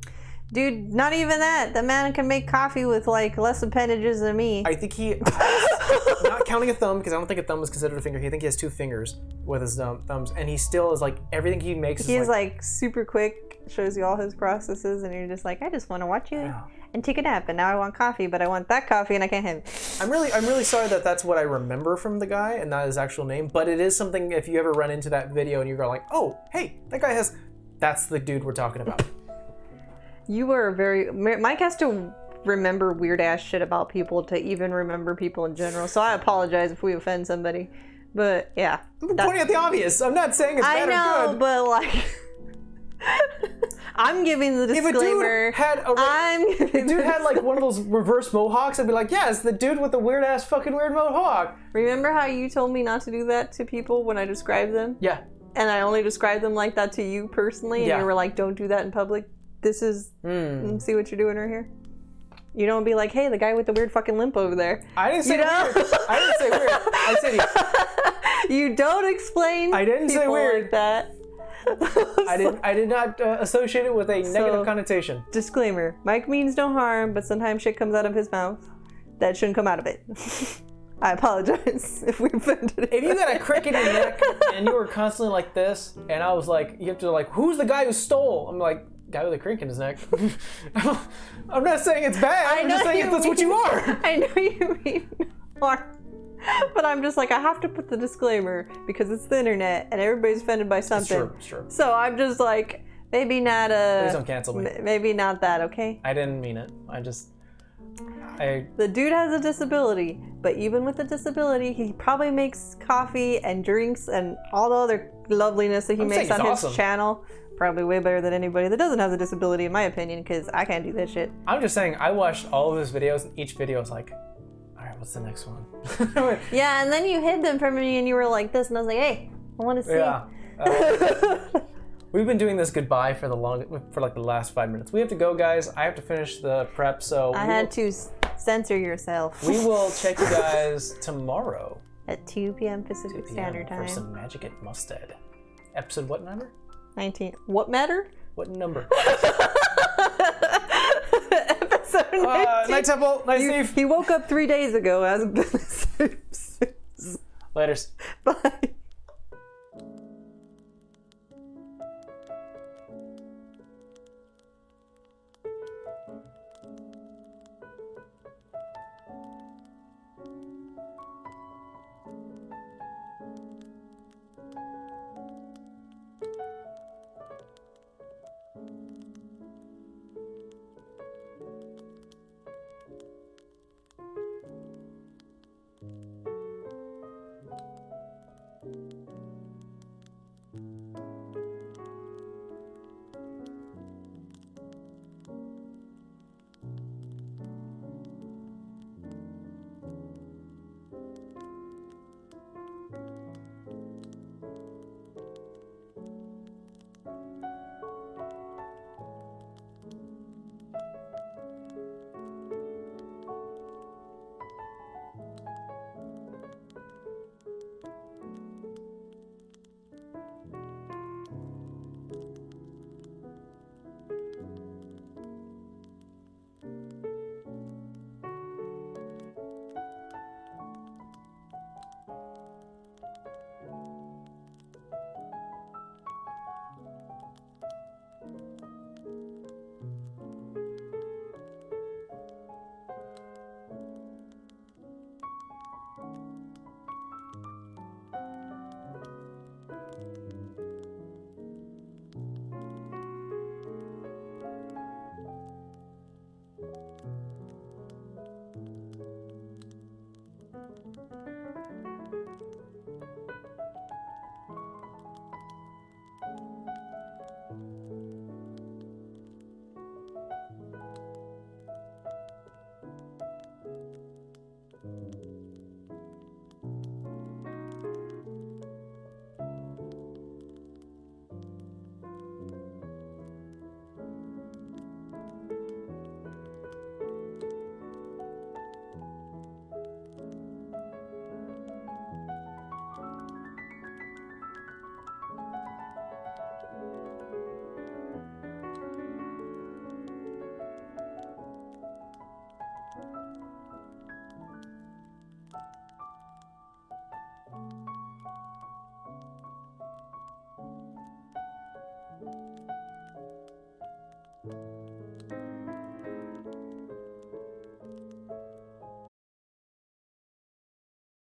Dude, not even that. The man can make coffee with like less appendages than me. I think he has, not counting a thumb, because I don't think a thumb is considered a finger. I think he has 2 fingers with his thumbs, and he still is like everything he makes. He's like super quick, shows you all his processes, and you're just like, I just want to watch you and take a nap, and now I want coffee, but I want that coffee, and I can't have it. I'm really sorry that that's what I remember from the guy, and not his actual name. But it is something. If you ever run into that video and you go like, oh, hey, that guy has, that's the dude we're talking about. You are Mike has to remember weird ass shit about people to even remember people in general. So I apologize if we offend somebody. But yeah. I'm pointing at the obvious. I'm not saying it's bad or good. I know, but like I'm giving the disclaimer. If a dude had like one of those reverse mohawks, I'd be like, yeah, it's the dude with the weird ass fucking weird mohawk. Remember how you told me not to do that to people when I described them? Yeah. And I only described them like that to you personally, and you were like, don't do that in public. This is, see what you're doing right here? You don't be like, hey, the guy with the weird fucking limp over there. I didn't say weird. I didn't say weird. I said you don't explain I didn't say weird. Like that. I did not associate it with a negative connotation. Disclaimer, Mike means no harm, but sometimes shit comes out of his mouth that shouldn't come out of it. I apologize if we offended it. If you got a crick in your neck and you were constantly like this, and I was like, you have to like, who's the guy who stole? I'm like, guy with a crick in his neck. I'm not saying it's bad. I'm just saying that's what you are. I know you mean more. But I'm just like, I have to put the disclaimer because it's the internet and everybody's offended by something. It's true. So I'm just like, maybe not Please don't cancel me. Maybe not that, okay? I didn't mean it. The dude has a disability, but even with the disability, he probably makes coffee and drinks and all the other loveliness that he makes on his channel probably way better than anybody that doesn't have the disability, in my opinion, because I can't do that shit. I'm just saying, I watched all of his videos, and each video was like, all right, what's the next one? Yeah, and then you hid them from me, and you were like this, and I was like, hey, I want to see. Yeah. We've been doing this goodbye for like the last 5 minutes. We have to go, guys. I have to finish the prep, so I had to censor yourself. We will check you guys tomorrow at 2 p.m. Pacific Standard Time for some magic at Mustad. Episode what number? 19. What matter? What number? Episode 19. Night Temple. Night Steve. He woke up 3 days ago. Laters. Bye.